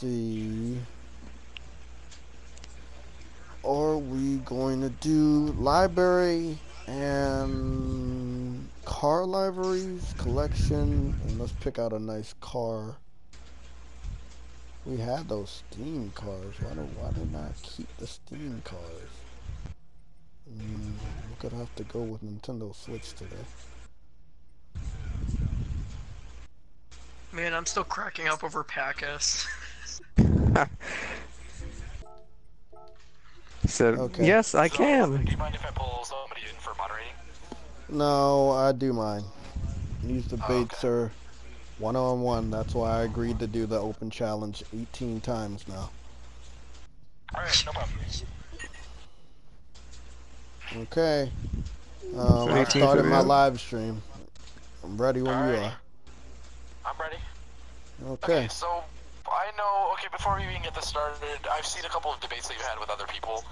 see. Are we going to do library and car libraries, collection, and let's pick out a nice car. We had those Steam cars. Why didn't I keep the Steam cars? We're gonna have to go with Nintendo Switch today. Man, I'm still cracking up over Packus. So, okay. yes, I can. Do you mind if I pull somebody in for moderating? No, I do mind. These debates okay. are one-on-one. That's why I agreed to do the open challenge 18 times now. Alright, no problem. Okay. I started my live stream. I'm ready when you are. I'm ready. Okay. So, I know, before we even get this started, I've seen a couple of debates that you've had with other people.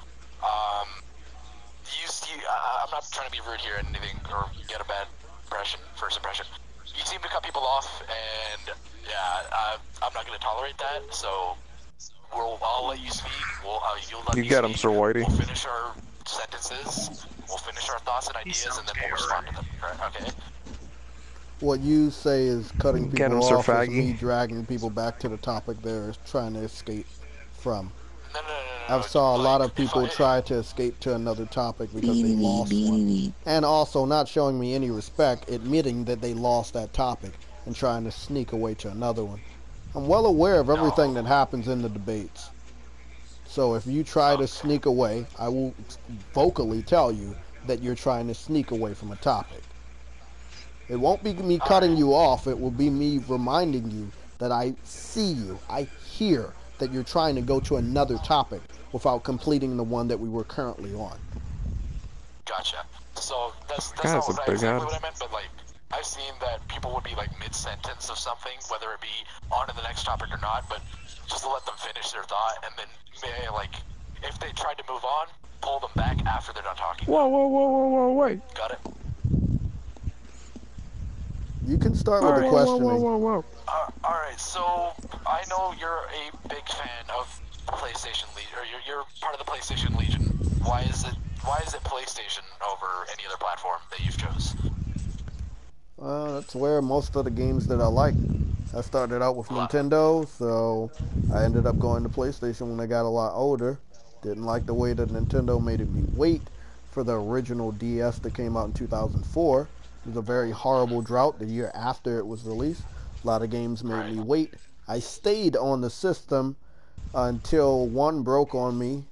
I'm not trying to be rude here or anything, or get a bad first impression. You seem to cut people off, and yeah, I'm not going to tolerate that, so I'll let you speak. You'll let me get him, speak. Sir Whitey. We'll finish our sentences, we'll finish our thoughts and ideas, and then we'll respond to them, okay? What you say is cutting Get people him, Sir off is Faggy. me dragging people back to the topic they're trying to escape from. No. I've saw a lot of people try to escape to another topic because they lost one. And also not showing me any respect, admitting that they lost that topic and trying to sneak away to another one. I'm well aware of everything that happens in the debates. So if you try to sneak away, I will vocally tell you that you're trying to sneak away from a topic. It won't be me cutting you off, it will be me reminding you that I see you, I hear that you're trying to go to another topic without completing the one that we were currently on. Gotcha. So that's not exactly what I meant, but like, I've seen that people would be like mid-sentence of something, whether it be on to the next topic or not, but just to let them finish their thought, and then, like, if they tried to move on, pull them back after they're done talking. Whoa, wait. Got it? You can start with the questioning. Alright, so I know you're a big fan of PlayStation Legion, or you're part of the PlayStation Legion. Why is it PlayStation over any other platform that you've chose? That's where most of the games that I like. I started out with Nintendo, so I ended up going to PlayStation when I got a lot older. Didn't like the way that Nintendo made me wait for the original DS that came out in 2004. It was a very horrible drought the year after it was released. A lot of games made me wait. I stayed on the system until one broke on me.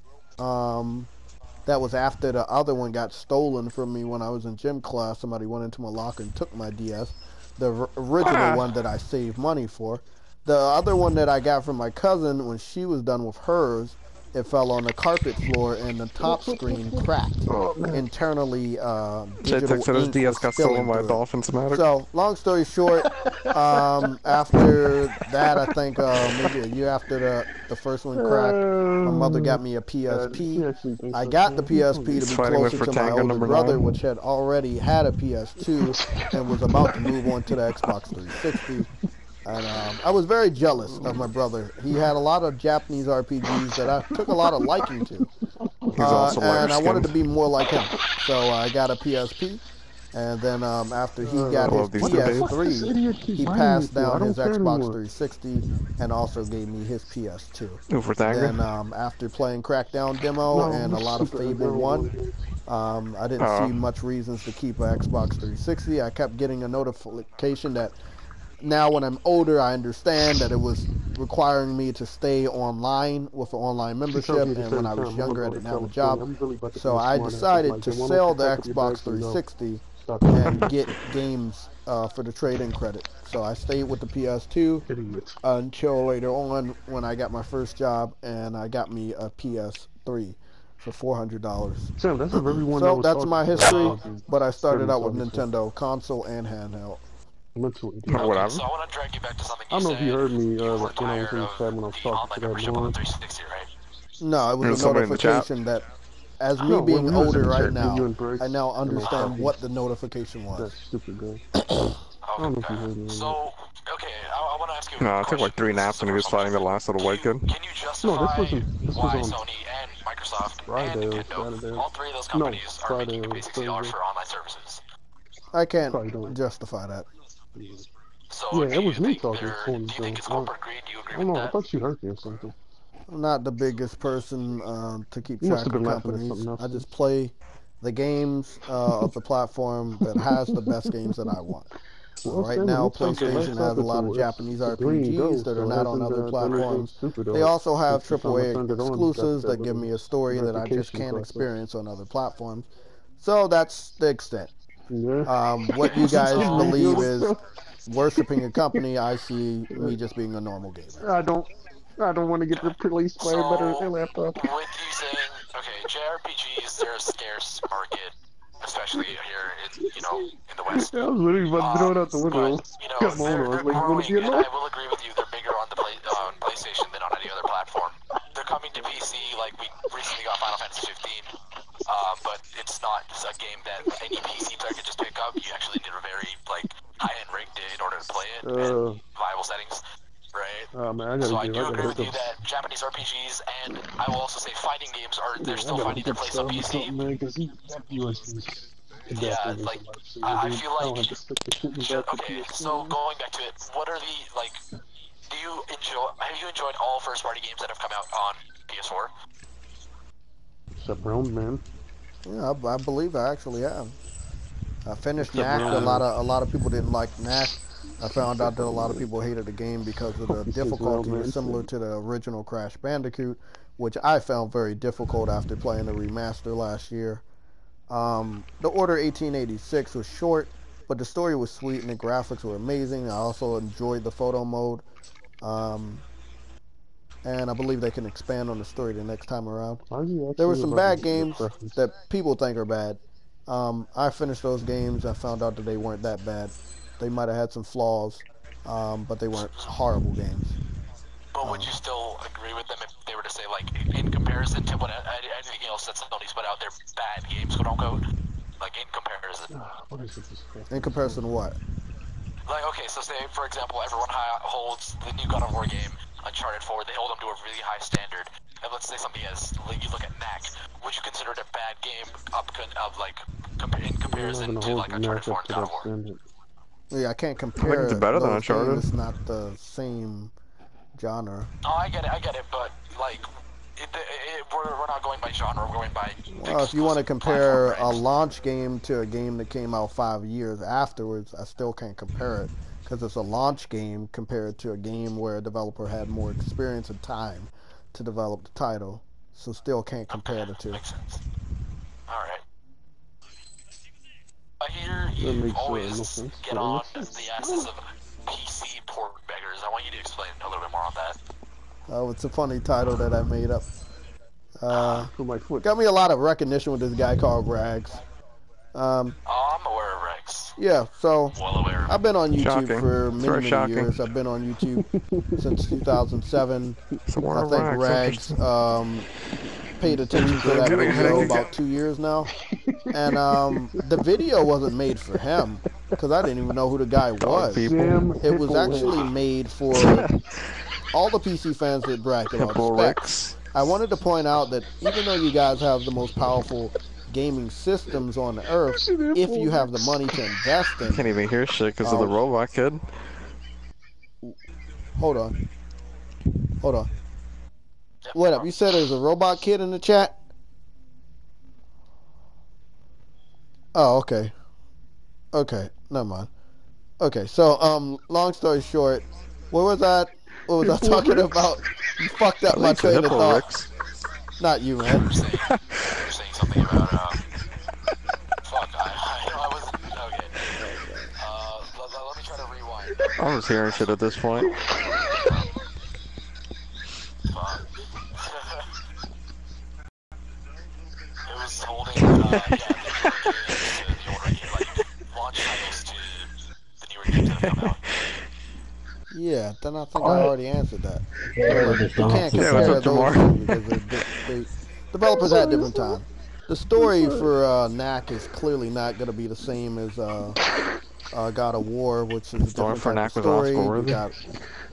That was after the other one got stolen from me when I was in gym class. Somebody went into my locker and took my DS. The original one that I saved money for. The other one that I got from my cousin, when she was done with hers, it fell on the carpet floor and the top screen cracked. Internally, digital ink DS got stolen by a dolphin's matter. So, long story short, after that, I think maybe a year after the first one cracked, my mother got me a PSP. I got the PSP to be closer to my older brother, which had already had a PS2 and was about to move on to the Xbox 360. And I was very jealous of my brother. He had a lot of Japanese RPGs that I took a lot of liking to. And I wanted to be more like him. So I got a PSP. And then after he got his PS3, he passed down his Xbox 360 and also gave me his PS2. Then after playing Crackdown demo and a lot of Fable 1, I didn't see much reasons to keep an Xbox 360. I kept getting a notification that now when I'm older, I understand that it was requiring me to stay online with an online membership, and when I was younger, I didn't have a job. So I decided to sell the Xbox 360 and get games for the trade-in credit. So I stayed with the PS2 until later on when I got my first job, and I got me a PS3 for $400. So that's my history, but I started out with Nintendo console and handheld. Whatever. So I want to drag you back to something you I don't know if you heard me you were when I was tired in the of chat when I was the talking online to that membership on the one. 360, right? No, it was a notification that, as me being older right now, I now understand what the notification was. That stupid girl. Okay. So, okay, I want want to ask you. No, I took like 3 naps when he was fighting the last little white kid. Can you justify this why was on Sony and Microsoft Friday and or Nintendo, Saturday. all three of those companies are Friday making it or basically hard Thursday. for online services? I can't justify that. So yeah, it was me talking. Do you think it's corporate greed? Do you agree with that? I thought you heard me or something. I'm not the biggest person to keep You must track have of been laughing at companies. something else. I just play the games of the platform that has the best games that I want. Well, Right Sam, now, it looks like the PlayStation last has a lot of episode, Japanese it's green go, RPGs that so are it not on hasn't other done anything platforms. stupid. They also have Since the time I AAA turned it on, exclusives that give little me a story that I just notification can't pop up. experience on other platforms. So that's the extent. Yeah. What you guys Getting believe revealed is stuff. worshiping a company. I see me just being a normal gamer. I don't want to get replaced by a better laptop. With you saying, okay, JRPGs, they're a scarce market, especially here in the West. I was literally about to throw it out the window. But, they're growing, and I will agree with you, they're bigger on the PlayStation than on any other platform. They're coming to PC, like we recently got Final Fantasy 15, but it's not a game that any PC player can just pick up. You actually need a very, high-end rig in order to play it, and viable settings. Right. Man, So I do agree with you that Japanese RPGs, and I will also say fighting games they're still finding their place on PC. Yeah, I feel like okay. So going back to it, what are the have you enjoyed all first-party games that have come out on PS4? Except Realm, man. Yeah, I believe I actually have. I finished Knack. A lot of people didn't like Knack. I found out that a lot of people hated the game because of the difficulty was similar to the original Crash Bandicoot, which I found very difficult after playing the remaster last year. The Order 1886 was short, but the story was sweet and the graphics were amazing. I also enjoyed the photo mode. And I believe they can expand on the story the next time around. There were some bad games that people think are bad. I finished those games. I found out that they weren't that bad. They might have had some flaws, but they weren't horrible games. But would you still agree with them if they were to say, like, in comparison to anything else that Sony's put out, they're bad games, quote unquote? Like, in comparison. In comparison to what? Like, okay, so say, for example, everyone holds the new God of War game, Uncharted 4, they hold them to a really high standard. And let's say something you look at Knack, would you consider it a bad game in comparison to, like, Uncharted 4 and God of War? Yeah, I can't compare. It's better than Uncharted. It's not the same genre. Oh, I get it, but, like, we're not going by genre, we're going by... Well, if you want to compare a launch game to a game that came out 5 years afterwards, I still can't compare it, because it's a launch game compared to a game where a developer had more experience and time to develop the title, so still can't compare the two. Makes sense. Alright. I hear you always get on the asses of PC port beggars. I want you to explain a little bit more on that. Oh, it's a funny title that I made up. Got me a lot of recognition with this guy called Rags. I'm aware of Rex. Yeah, so Well aware. I've been on YouTube for many shocking. years. I've been on YouTube since 2007. So I think Rags paid attention to that video about 2 years now. And the video wasn't made for him, because I didn't even know who the guy was. It was actually made for all the PC fans that bragged about specs. I wanted to point out that even though you guys have the most powerful gaming systems on the earth, if you have the money to invest in... Can't even hear shit because of the robot kid. Hold on. What up? You said there's a robot kid in the chat? Oh, okay. Okay, never mind. Okay, so, long story short, what was I talking about? You fucked up my train of thought. Not you, man. You're saying something about, fuck, I wasn't, okay. Let me try to rewind. I was hearing shit at this point. Fuck. It was holding, the older game, like, launch titles to the newer games that have come out. Yeah, then I think I already answered that. You can't compare those two because developers had different time. The story for Knack is clearly not going to be the same as God of War, which is a Storm different for type Knack of was story. You Oscar-worthy. got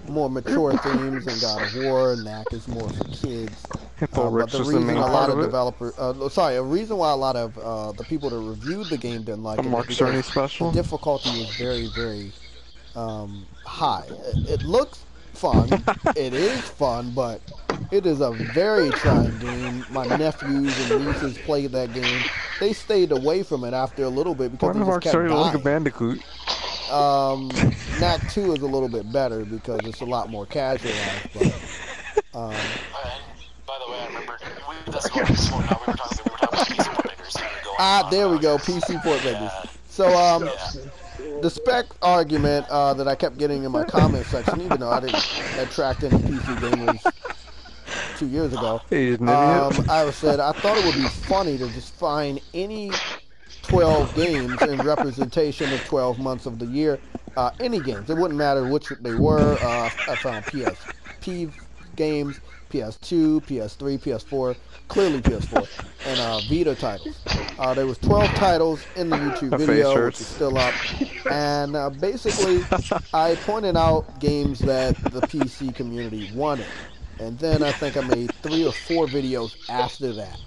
more mature themes in God of War. Knack is more for kids. Hitler But the was the reason main a part lot of of it. developers, a reason why a lot of the people that reviewed the game didn't like A it is Mark because Cerny the special. difficulty was very, very high. It looks fun. It is fun, but it is a very trying game. My nephews and nieces played that game. They stayed away from it after a little bit because Why they did just Mark kept Cerny look like a dying. bandicoot? Knack 2 is a little bit better because it's a lot more casualized, but by the way, I remember we were talking about PC port makers. there we go, PC port makers. So the spec argument that I kept getting in my comment section, even though I didn't attract any PC gamers 2 years ago, He's an idiot. I said I thought it would be funny to just find any 12 games in representation of 12 months of the year. Any games. It wouldn't matter which they were. I found PSP games, PS2, PS3, PS4, clearly PS4, and Vita titles. There was 12 titles in the YouTube The face video, which shirts. is still up. And basically, I pointed out games that the PC community wanted. And then I think I made 3 or 4 videos after that.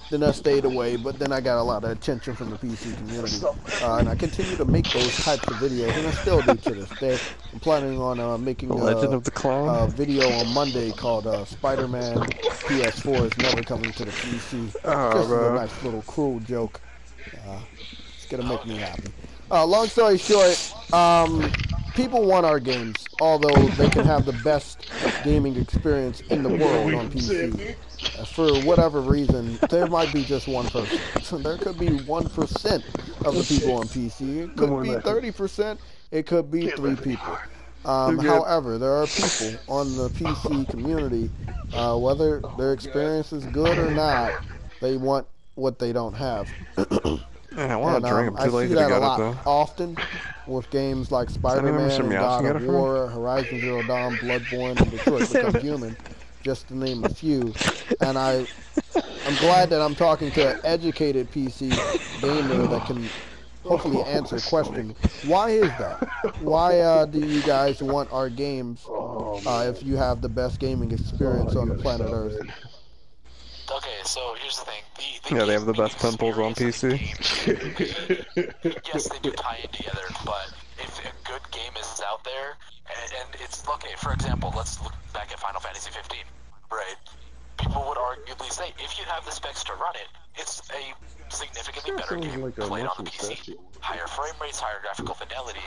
Then I stayed away, but then I got a lot of attention from the PC community. And I continue to make those types of videos, and I still do to this day. I'm planning on making Legend of the Clown. a video on Monday called Spider-Man PS4 is never coming to the PC. Oh, Just as a man. nice little cruel joke. It's going to make me happy. Long story short, people want our games, although they can have the best gaming experience in the world on PC. For whatever reason, there might be just one person. There could be 1% of the people on PC. It could be 30%. It could be 3 people. However, there are people on the PC community, whether their experience is good or not, they want what they don't have. Man, I want to drink. I'm I too see lazy to that get a it lot though. often with games like anyone Spider-Man some and meows God to get of it from? War, Horizon Zero Dawn, Bloodborne, and Detroit Become Human, just to name a few. And I'm glad that I'm talking to an educated PC gamer that can hopefully answer a question. Why is that? Why do you guys want our games if you have the best gaming experience on the planet Earth? Okay, so here's the thing. Yeah, they have the best pimples on PC. Yes, they do tie in together, but if a good game is out there, and it's, okay, for example, let's look back at Final Fantasy 15, right? People would arguably say, if you have the specs to run it, it's a significantly better game played on the PC. Higher frame rates, higher graphical fidelity,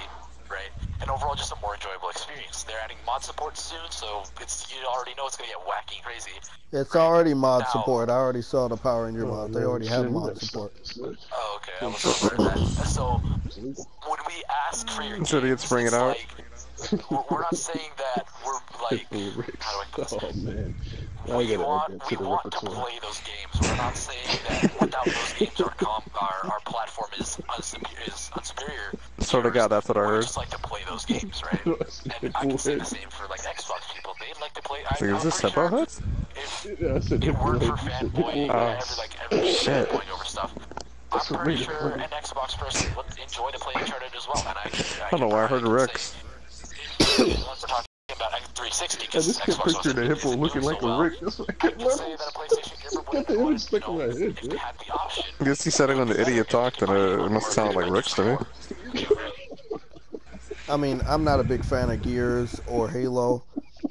right? And overall, just a more enjoyable experience. They're adding mod support soon, so you already know it's going to get wacky and crazy. It's already mod support. I already saw the Power Ranger mod. They already have mod support. Oh, okay. I was aware of that. So, when we ask for your games, Idiots bring it out. Like, we're not saying that we're like, how do I put this? Oh man, We want to play those games. We're not saying that without those games, our platform is unsuperior. Sort of, God, that's what I We heard. just like to play those games, right? And I can say the same for like Xbox people. They like to play. So is this Hippo Hut? If it weren't for fanboying, every shit. fanboying over stuff, I'm pretty sure an Xbox person would enjoy to play Uncharted as well. And I don't know why I heard Rick's. Let's talk about 360 because I just kept Xbox picturing the hippo looking like a Rick. That's what I kept can say that a PlayStation gamer would enjoy it, stuck in my head, if they had the option. I guess he's setting on the idiot talk, and it must sound like Rick's to me. I mean, I'm not a big fan of Gears or Halo.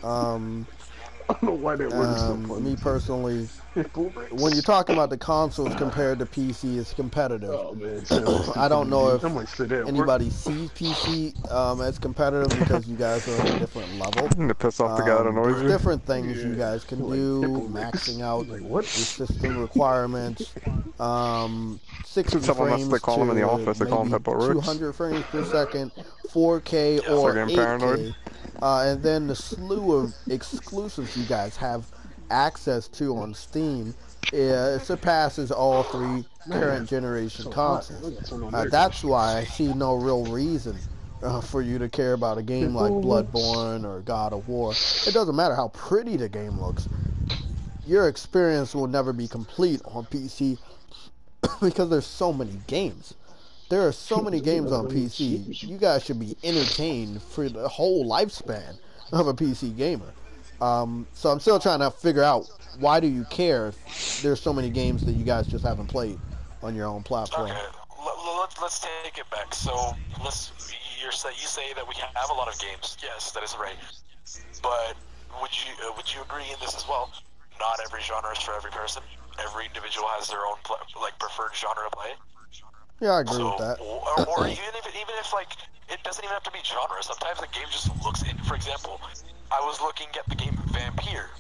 I don't know why that word is so funny. Me personally, when you're talking about the consoles compared to PC, it's competitive. Oh man, I don't know if I might say that. anybody sees PC as competitive because you guys are on a different level. To piss off the guy that annoys There's you. different things you guys can do, maxing out your system requirements. 60 Someone frames must have called him in the office. They call him maybe Hippo Ricks. 200 frames per second, 4K or getting 8K. paranoid. And then the slew of exclusives you guys have access to on Steam, it surpasses all 3 current generation consoles. That's why I see no real reason for you to care about a game like Bloodborne or God of War. It doesn't matter how pretty the game looks. Your experience will never be complete on PC because there's so many games. there are so many games on PC. You guys should be entertained for the whole lifespan of a PC gamer. So I'm still trying to figure out, why do you care if there's so many games that you guys just haven't played on your own platform? Okay, let's take it back. So you say that we have a lot of games. Yes, that is right. But would you agree in this as well? Not every genre is for every person. Every individual has their own preferred genre to play. Yeah, I agree with that. Or even if like it doesn't even have to be genre. Sometimes the game just looks in. For example, I was looking at the game Vampire,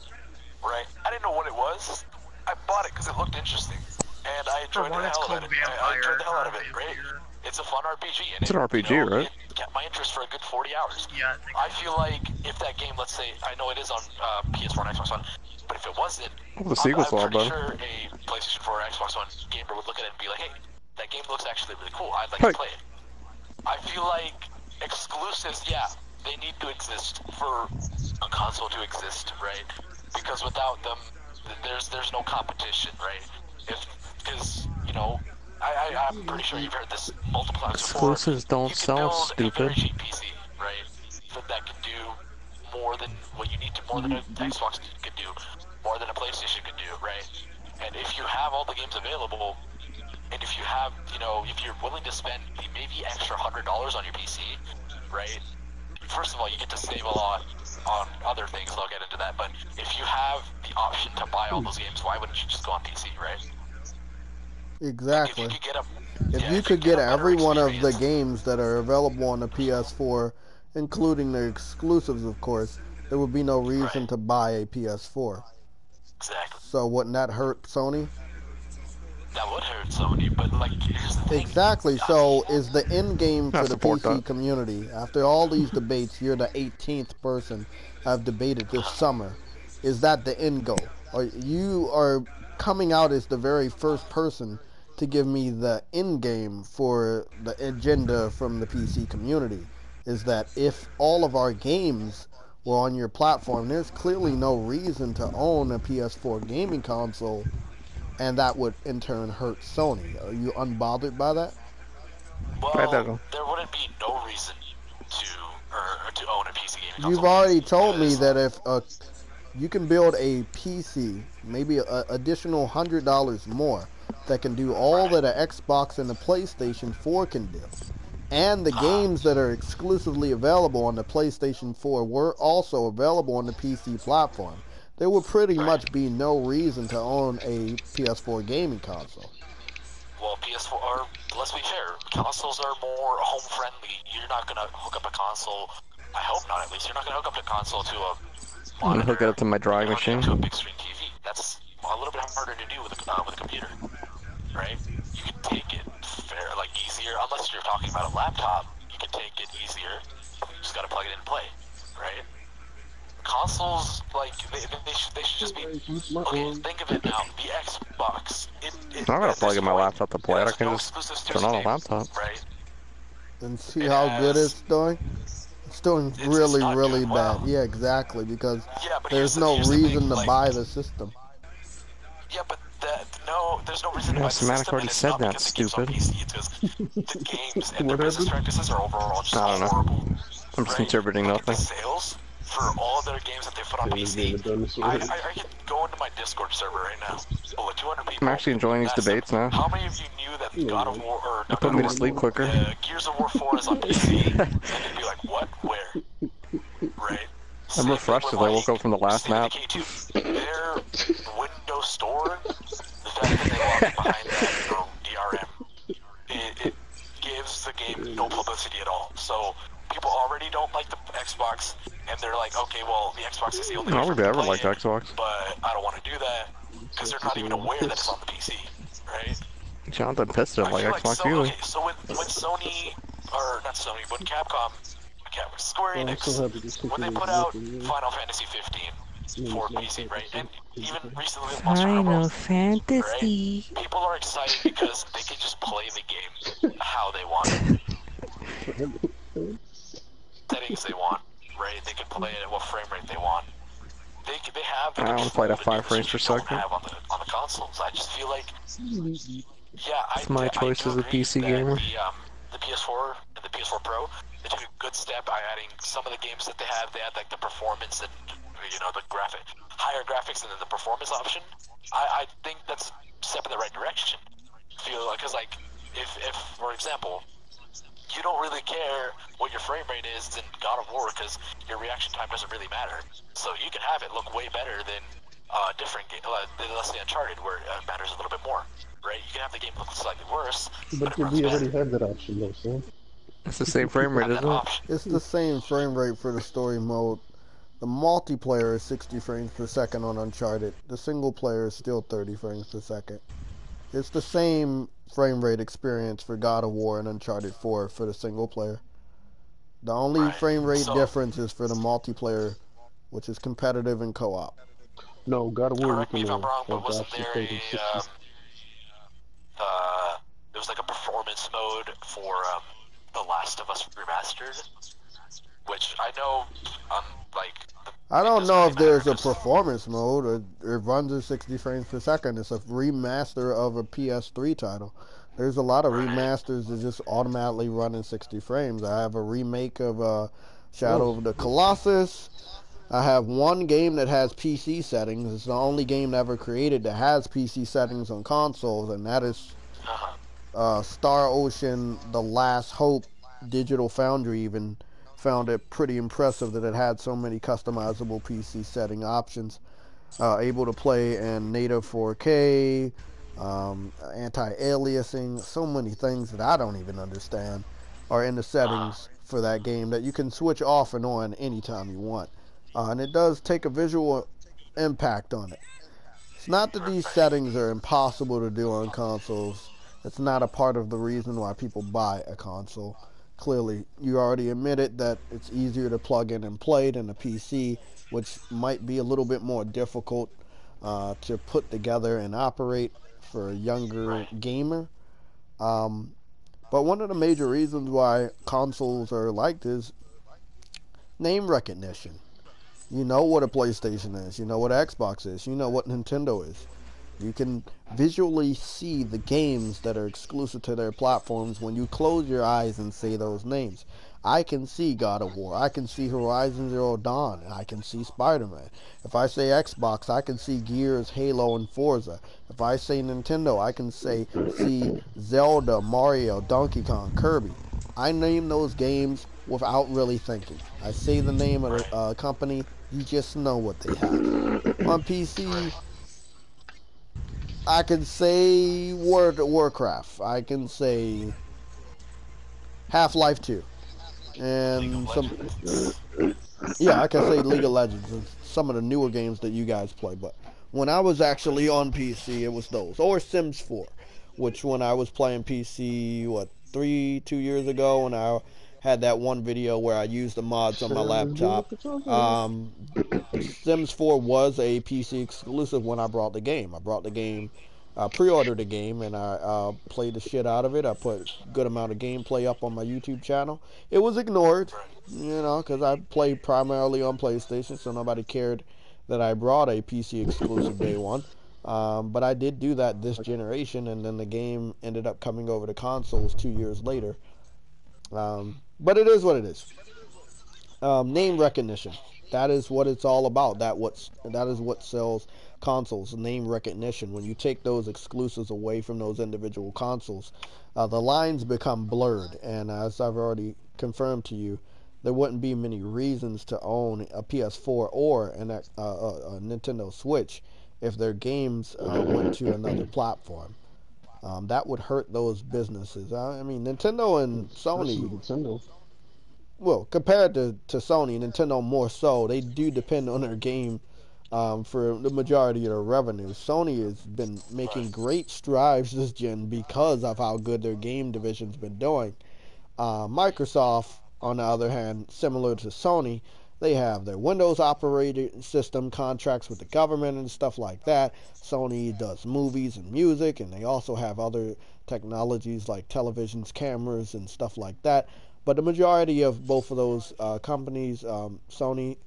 right? I didn't know what it was. I bought it because it looked interesting, and I enjoyed the hell out of it. I enjoyed the hell out of it, right? It's a fun RPG. And it's an RPG, right? It kept my interest for a good 40 hours. Yeah, I feel like if that game, let's say, I know it is on PS4 and Xbox One, but if it wasn't, the sequel's I'm pretty better. sure a PlayStation 4 or Xbox One gamer would look at it and be like, hey, that game looks actually really cool. I'd like to play it. I feel like exclusives, yeah, they need to exist for a console to exist, right? Because without them, there's no competition, right? Because you know, I'm pretty sure you've heard this multiple times before. Exclusives don't sell, stupid. A very cheap PC, right? That can do more than what you need to, more than an Xbox could do, more than a PlayStation could do, right? And if you have all the games available, and if you have, you know, if you're willing to spend the maybe extra $100 on your PC, right? First of all, you get to save a lot on other things. I'll get into that. But if you have the option to buy all those games, why wouldn't you just go on PC, right? Exactly. If you could get every one of the games that are available on the PS4, including the exclusives, of course, there would be no reason to buy a PS4. Exactly. So wouldn't that hurt Sony? That would hurt Sony, but like, here's the thing. Exactly. So is the end game for the PC community, after all these debates, you're the 18th person I've debated this summer, is that the end goal? Or you are coming out as the very first person to give me the end game for the agenda from the PC community, is that if all of our games were on your platform, there's clearly no reason to own a PS4 gaming console, and that would in turn hurt Sony. Are you unbothered by that? Well, there wouldn't be no reason to own a PC gaming console. You've already told me that if you can build a PC, maybe an additional $100 more, that can do all that an Xbox and a PlayStation 4 can do, and the games that are exclusively available on the PlayStation 4 were also available on the PC platform, there would pretty much be no reason to own a PS4 gaming console. Well, PS4, let's be fair, consoles are more home-friendly. You're not going to hook up a console, I hope not at least, you're not going to hook up the console to a monitor. I'm going to hook it up to my drawing machine. To a big screen TV. That's a little bit harder to do with a computer, right? You can take it easier, unless you're talking about a laptop, you can take it easier. You just got to plug it in and play, right? Consoles, like, they should just be, okay, think of it now, the Xbox, I'm not going to plug in my laptop to play it, I can just turn on a laptop. Right? And see how good it's doing? It's doing really bad. Yeah, exactly, because there's no reason to buy the system. Yeah, but there's no reason to buy the system. Semantic already said that, stupid. The games and their business practices are overall just horrible. I'm just interpreting nothing. Sales for all their games that they put on PC. I can go into my Discord server right now. With 200 people. I'm actually enjoying these debates now. How many of you knew that God of War or you put me to sleep quicker? Gears of War 4 is on PC? And they'd be like, what? Where? Right? I'm refreshed as I woke up from the last nap. Their Windows Store, the fact that they locked behind that DRM, it gives the game no publicity at all. So people already don't like the Xbox, and they're like, okay, well, the Xbox is the only. I would ever like Xbox, but I don't want to do that because they're not even aware that it's on the PC, right? Jonathan pissed it like Xbox either. usually. Okay, so when Sony, or not Sony, when Capcom, Square Enix, when they put out Final Fantasy 15 for PC, right? And even recently with Monster Hunter World, Fantasy. Right? People are excited because they can just play the game how they want. Settings they want, right? They can play it at what frame rate they want. They have. I want to play it at 5 frames per second. Have on the consoles. I just feel like Yeah, My choice as a PC gamer. The PS4 and the PS4 Pro, they took a good step by adding some of the games that they have. They had like the performance and the higher graphics, and then the performance option. I think that's a step in the right direction. Because if for example, you don't really care what your frame rate is in God of War because your reaction time doesn't really matter. So you can have it look way better than different game, let's say Uncharted, where it matters a little bit more. Right? You can have the game look slightly worse, But we already have that option, though, Sam. It's the same frame rate, isn't it? It's the same frame rate for the story mode. The multiplayer is 60 frames per second on Uncharted. The single player is still 30 frames per second. It's the same frame rate experience for God of War and Uncharted 4 for the single player. The only frame rate difference is for the multiplayer, which is competitive and co-op. No, God of War. Correct me if I'm wrong, but wasn't there there was like a performance mode for The Last of Us Remastered, which I know, I don't know if there's a performance mode. It runs at 60 frames per second. It's a remaster of a PS3 title. There's a lot of remasters that just automatically run in 60 frames. I have a remake of Shadow of the Colossus. I have one game that has PC settings. It's the only game ever created that has PC settings on consoles, and that is Star Ocean: The Last Hope. Digital Foundry even found it pretty impressive that it had so many customizable PC setting options. Able to play in native 4K, anti-aliasing, so many things that I don't even understand are in the settings for that game that you can switch off and on anytime you want. And it does take a visual impact on it. It's not that these settings are impossible to do on consoles. It's not a part of the reason why people buy a console. Clearly, you already admitted that it's easier to plug in and play than a PC, which might be a little bit more difficult to put together and operate for a younger gamer. But one of the major reasons why consoles are liked is name recognition. You know what a PlayStation is. You know what Xbox is. You know what Nintendo is. You can visually see the games that are exclusive to their platforms when you close your eyes and say those names. I can see God of War. I can see Horizon Zero Dawn. I can see Spider-Man. If I say Xbox, I can see Gears, Halo, and Forza. If I say Nintendo, I can see Zelda, Mario, Donkey Kong, Kirby. I name those games without really thinking. I say the name of the company, you just know what they have. On PC, I can say Warcraft. I can say Half-Life 2. And I can say League of Legends and some of the newer games that you guys play. But when I was actually on PC, it was those. Or Sims 4, which when I was playing PC, 2 years ago, when I had that one video where I used the mods on my laptop. Sims 4 was a PC exclusive when I brought the game. I pre-ordered the game, and I played the shit out of it. I put a good amount of gameplay up on my YouTube channel. It was ignored, because I played primarily on PlayStation, so nobody cared that I brought a PC exclusive day one. But I did do that this generation, and then the game ended up coming over to consoles 2 years later. But it is what it is. Name recognition. That is what it's all about. That is what sells consoles, name recognition. When you take those exclusives away from those individual consoles, the lines become blurred. And as I've already confirmed to you, there wouldn't be many reasons to own a PS4 or a Nintendo Switch if their games went to another platform. That would hurt those businesses. I mean, Nintendo and Sony. Well, compared to Sony, Nintendo more so, they do depend on their game for the majority of their revenue. Sony has been making great strides this gen because of how good their game division's been doing. Microsoft, on the other hand, similar to Sony, they have their Windows operating system contracts with the government and stuff like that. Sony does movies and music, and they also have other technologies like televisions, cameras, and stuff like that. But the majority of both of those companies, Sony,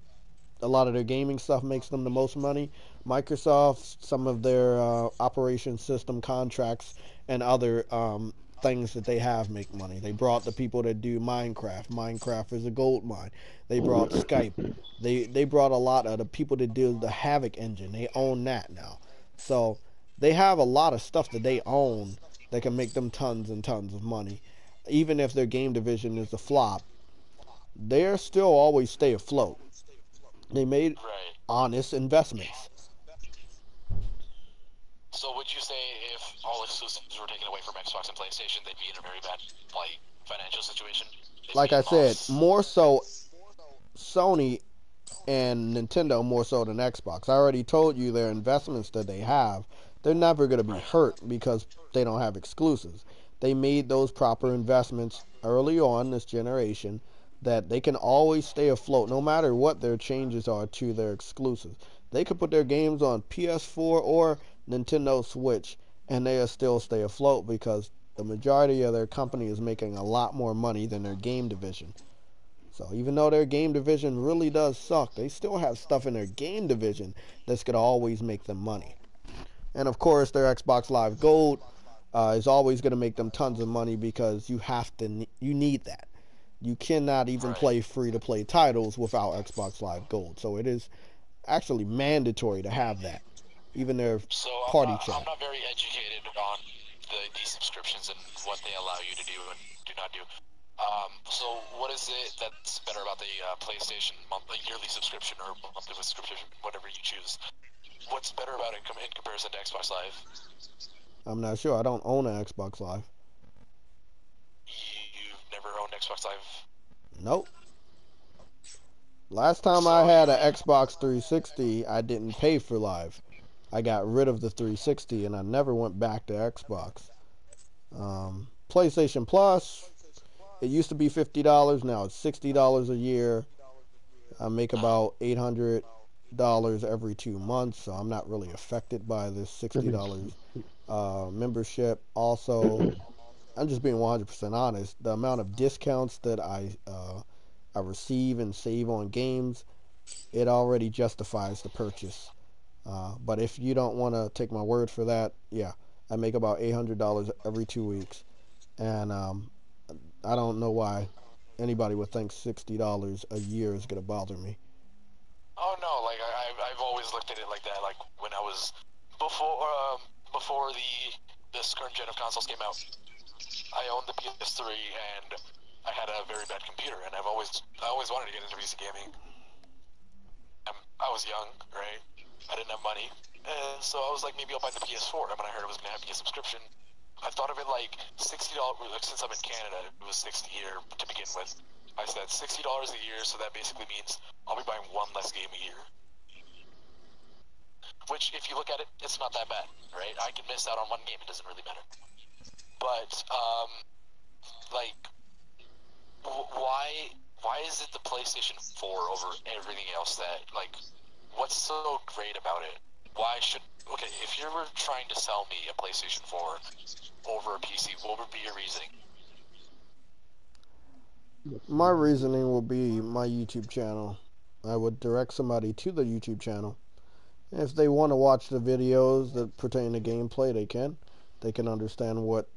a lot of their gaming stuff makes them the most money. Microsoft, some of their operation system contracts and other things that they have make money. They brought the people that do Minecraft. Minecraft is a gold mine. They brought Skype. They brought a lot of the people that do the Havoc engine. They own that now. So they have a lot of stuff that they own that can make them tons and tons of money. Even if their game division is a flop, they're still always stay afloat. They made honest investments. So would you say if all exclusives were taken away from Xbox and PlayStation, they'd be in a very bad financial situation? Like I said, more so Sony and Nintendo more so than Xbox. I already told you their investments that they have, they're never going to be hurt because they don't have exclusives. They made those proper investments early on this generation that they can always stay afloat no matter what their changes are to their exclusives. They could put their games on PS4 or Nintendo Switch and they'll still stay afloat because the majority of their company is making a lot more money than their game division. So even though their game division really does suck, they still have stuff in their game division that's going to always make them money. And of course, their Xbox Live Gold is always going to make them tons of money because you need that. You cannot even play free-to-play titles without Xbox Live Gold. So it is actually mandatory to have that. Even their party chat. I'm not very educated on these subscriptions and what they allow you to do and do not do. So what is it that's better about the PlayStation monthly, yearly subscription or monthly subscription, whatever you choose? What's better about it in comparison to Xbox Live? I'm not sure. I don't own an Xbox Live. You've never owned Xbox Live? Nope. Last time I had an Xbox 360, I didn't pay for Live. I got rid of the 360 and I never went back to Xbox. PlayStation Plus, it used to be $50. Now it's $60 a year. I make about $800 every 2 months, so I'm not really affected by this $60 membership. Also, I'm just being 100% honest. The amount of discounts that I receive and save on games, it already justifies the purchase. But if you don't want to take my word for that, yeah, I make about $800 every 2 weeks. And I don't know why anybody would think $60 a year is going to bother me. Oh no, like I've always looked at it like that. Like when I was before this current gen of consoles came out, I owned the PS3 and I had a very bad computer, and I always wanted to get into PC gaming. I was young, right? I didn't have money, and so I was like, maybe I'll buy the PS4. And when I heard it was gonna have to be a subscription, I thought of it like $60. Like, since I'm in Canada, it was $60 here to begin with. I said $60 a year, so that basically means I'll be buying one less game a year. Which, if you look at it, it's not that bad, right? I can miss out on one game; it doesn't really matter. But like, why is it the PlayStation 4 over everything else? That, like, what's so great about it? Why should... Okay, if you were trying to sell me a PlayStation 4 over a PC, what would be your reasoning? My reasoning will be my YouTube channel. I would direct somebody to the YouTube channel. If they want to watch the videos that pertain to gameplay, they can. They can understand what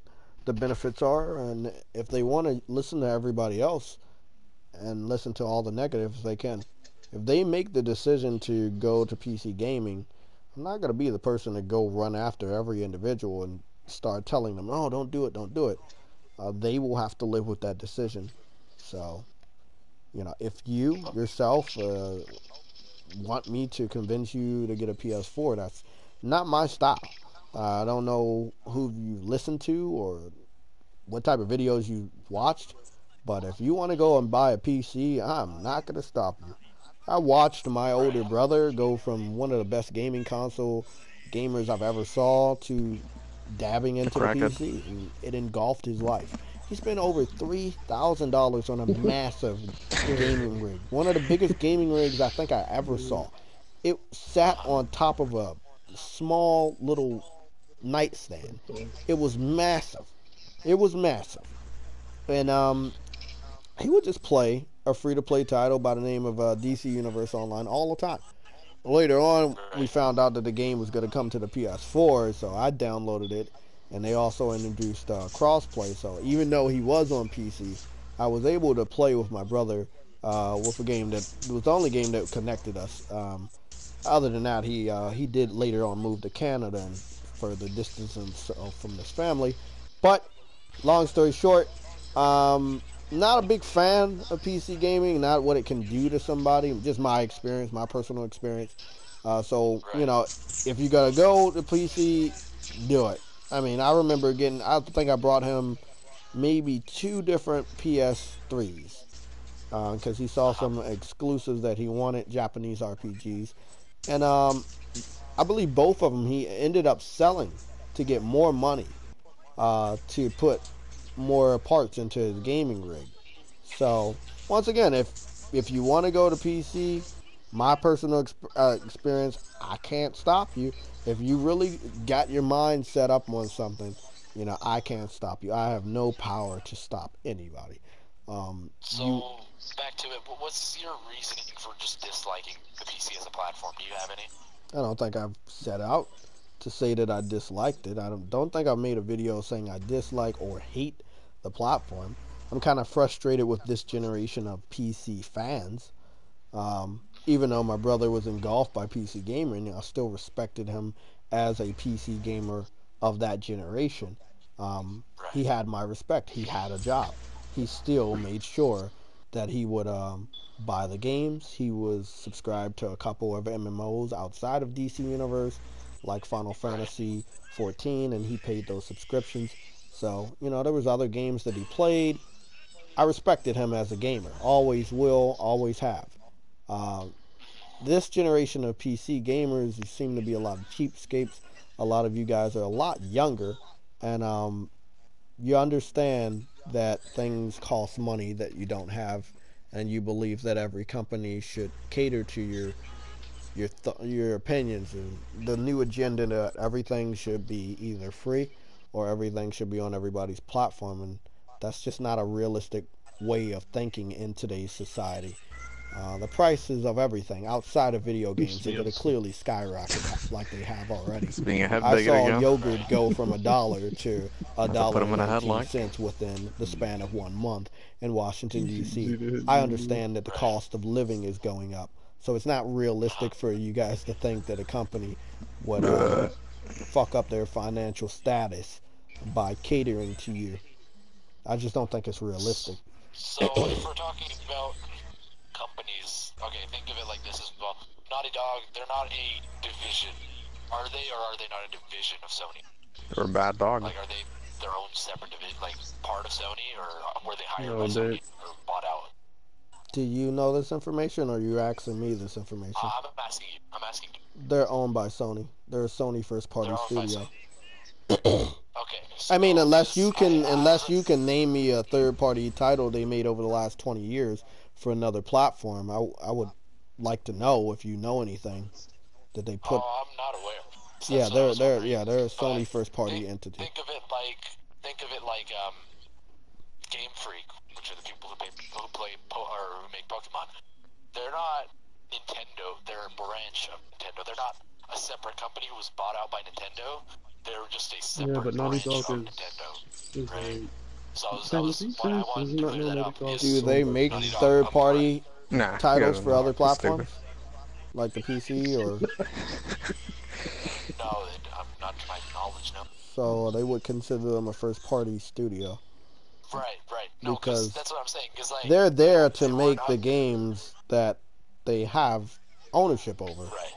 the benefits are, and if they want to listen to everybody else and listen to all the negatives, they can. If they make the decision to go to PC gaming, I'm not going to be the person to go run after every individual and start telling them, oh, don't do it, don't do it. They will have to live with that decision. So, you know, if you yourself want me to convince you to get a PS4, that's not my style. I don't know who you listen to or what type of videos you watched, but if you want to go and buy a PC, I'm not going to stop you. I watched my older brother go from one of the best gaming console gamers I've ever saw to dabbing into the PC, and it engulfed his life. He spent over $3,000 on a massive gaming rig, one of the biggest gaming rigs I think I ever saw. It sat on top of a small little nightstand. It was massive. It was massive. And he would just play a free-to-play title by the name of DC Universe Online all the time. Later on, we found out that the game was going to come to the PS4, so I downloaded it. and they also introduced crossplay. So even though he was on PC, I was able to play with my brother with a game that was the only game that connected us. Other than that, he did later on move to Canada and further distance himself from his family. But long story short, not a big fan of PC gaming. Not what it can do to somebody. Just my experience, my personal experience. So you know, if you gotta go to PC, do it. I mean, I remember getting. I think I brought him maybe 2 different PS3s because he saw some exclusives that he wanted, Japanese RPGs, and I believe both of them he ended up selling to get more money to put more parts into his gaming rig. So once again, if you want to go to PC, my personal experience, I can't stop you. If you really got your mind set up on something, you know, I can't stop you. I have no power to stop anybody. So back to it. What's your reasoning for just disliking the PC as a platform? Do you have any? I don't think I've set out to say that I disliked it. I don't think I've made a video saying I dislike or hate the platform. I'm kind of frustrated with this generation of PC fans. Even though my brother was engulfed by PC gaming, I still respected him as a PC gamer of that generation. He had my respect. He had a job. He still made sure that he would buy the games. He was subscribed to a couple of MMOs outside of DC Universe, like Final Fantasy 14, and he paid those subscriptions. So, you know, there was other games that he played. I respected him as a gamer. Always will, always have. This generation of PC gamers, you seem to be a lot of cheapskates. A lot of you guys are a lot younger, and you understand that things cost money that you don't have, and you believe that every company should cater to your opinions and the new agenda that everything should be either free or everything should be on everybody's platform, and that's just not a realistic way of thinking in today's society. The prices of everything outside of video games are going to clearly skyrocket like they have already. Being a head I bigger saw again. yogurt go from $1 to $1.19 $1.19 within the span of 1 month in Washington, D.C. I understand that the cost of living is going up, so it's not realistic for you guys to think that a company would fuck up their financial status by catering to you. I just don't think it's realistic. So if we're talking about companies, okay, think of it like this as well. Naughty Dog, they're not a division. Are they, or are they not a division of Sony? They're a bad dog. Like, are they their own separate division, like part of Sony, or were they hired by Sony or bought out? Do you know this information, or are you asking me this information? I'm asking you. I'm asking you. They're owned by Sony. They're a Sony first-party studio. Okay. So I mean, unless you can name me a third-party title they made over the last 20 years for another platform, I would like to know if you know anything that they put. Oh, I'm not aware. So yeah, they're a Sony first-party entity. Think of it like Game Freak, which are the people who make Pokemon. They're not Nintendo. They're a branch of Nintendo. They're not a separate company who was bought out by Nintendo. They're just a separate branch of Nintendo. Right? So I wanted to clear that up. Do they make third-party titles for other platforms? Like the PC, or? No, I'm not to my knowledge, no. So they would consider them a first-party studio. Right. No, because that's what I'm saying. Cause like, they're there to make the games that they have ownership over. Right.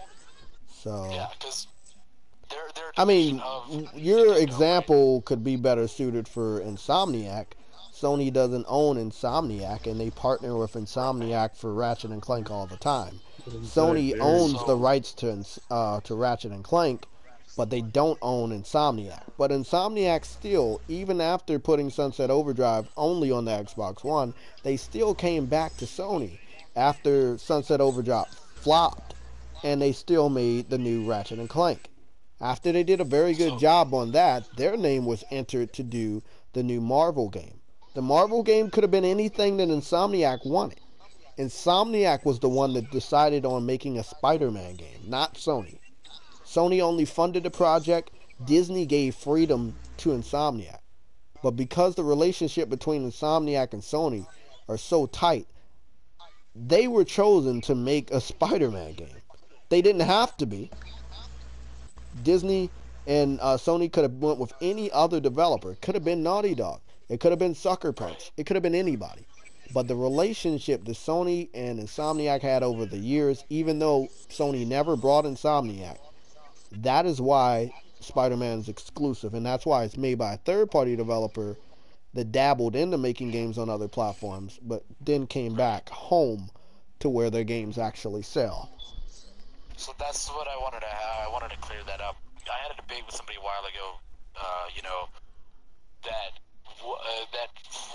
So. Yeah, because they're I mean, your example could be better suited for Insomniac. Sony doesn't own Insomniac, and they partner with Insomniac for Ratchet and Clank all the time. Sony owns the rights to Ratchet and Clank, but they don't own Insomniac. But Insomniac still, even after putting Sunset Overdrive only on the Xbox One, they still came back to Sony after Sunset Overdrive flopped, and they still made the new Ratchet and Clank. After they did a very good job on that, their name was entered to do the new Marvel game. The Marvel game could have been anything that Insomniac wanted. Insomniac was the one that decided on making a Spider-Man game, not Sony. Sony only funded the project. Disney gave freedom to Insomniac. But because the relationship between Insomniac and Sony are so tight, they were chosen to make a Spider-Man game. They didn't have to be. Disney and Sony could have went with any other developer. It could have been Naughty Dog. It could have been Sucker Punch. It could have been anybody. But the relationship that Sony and Insomniac had over the years, even though Sony never brought Insomniac, that is why Spider-Man's exclusive. And that's why it's made by a third-party developer that dabbled into making games on other platforms, but then came back home to where their games actually sell. So that's what I wanted to clear that up. I had a debate with somebody a while ago, that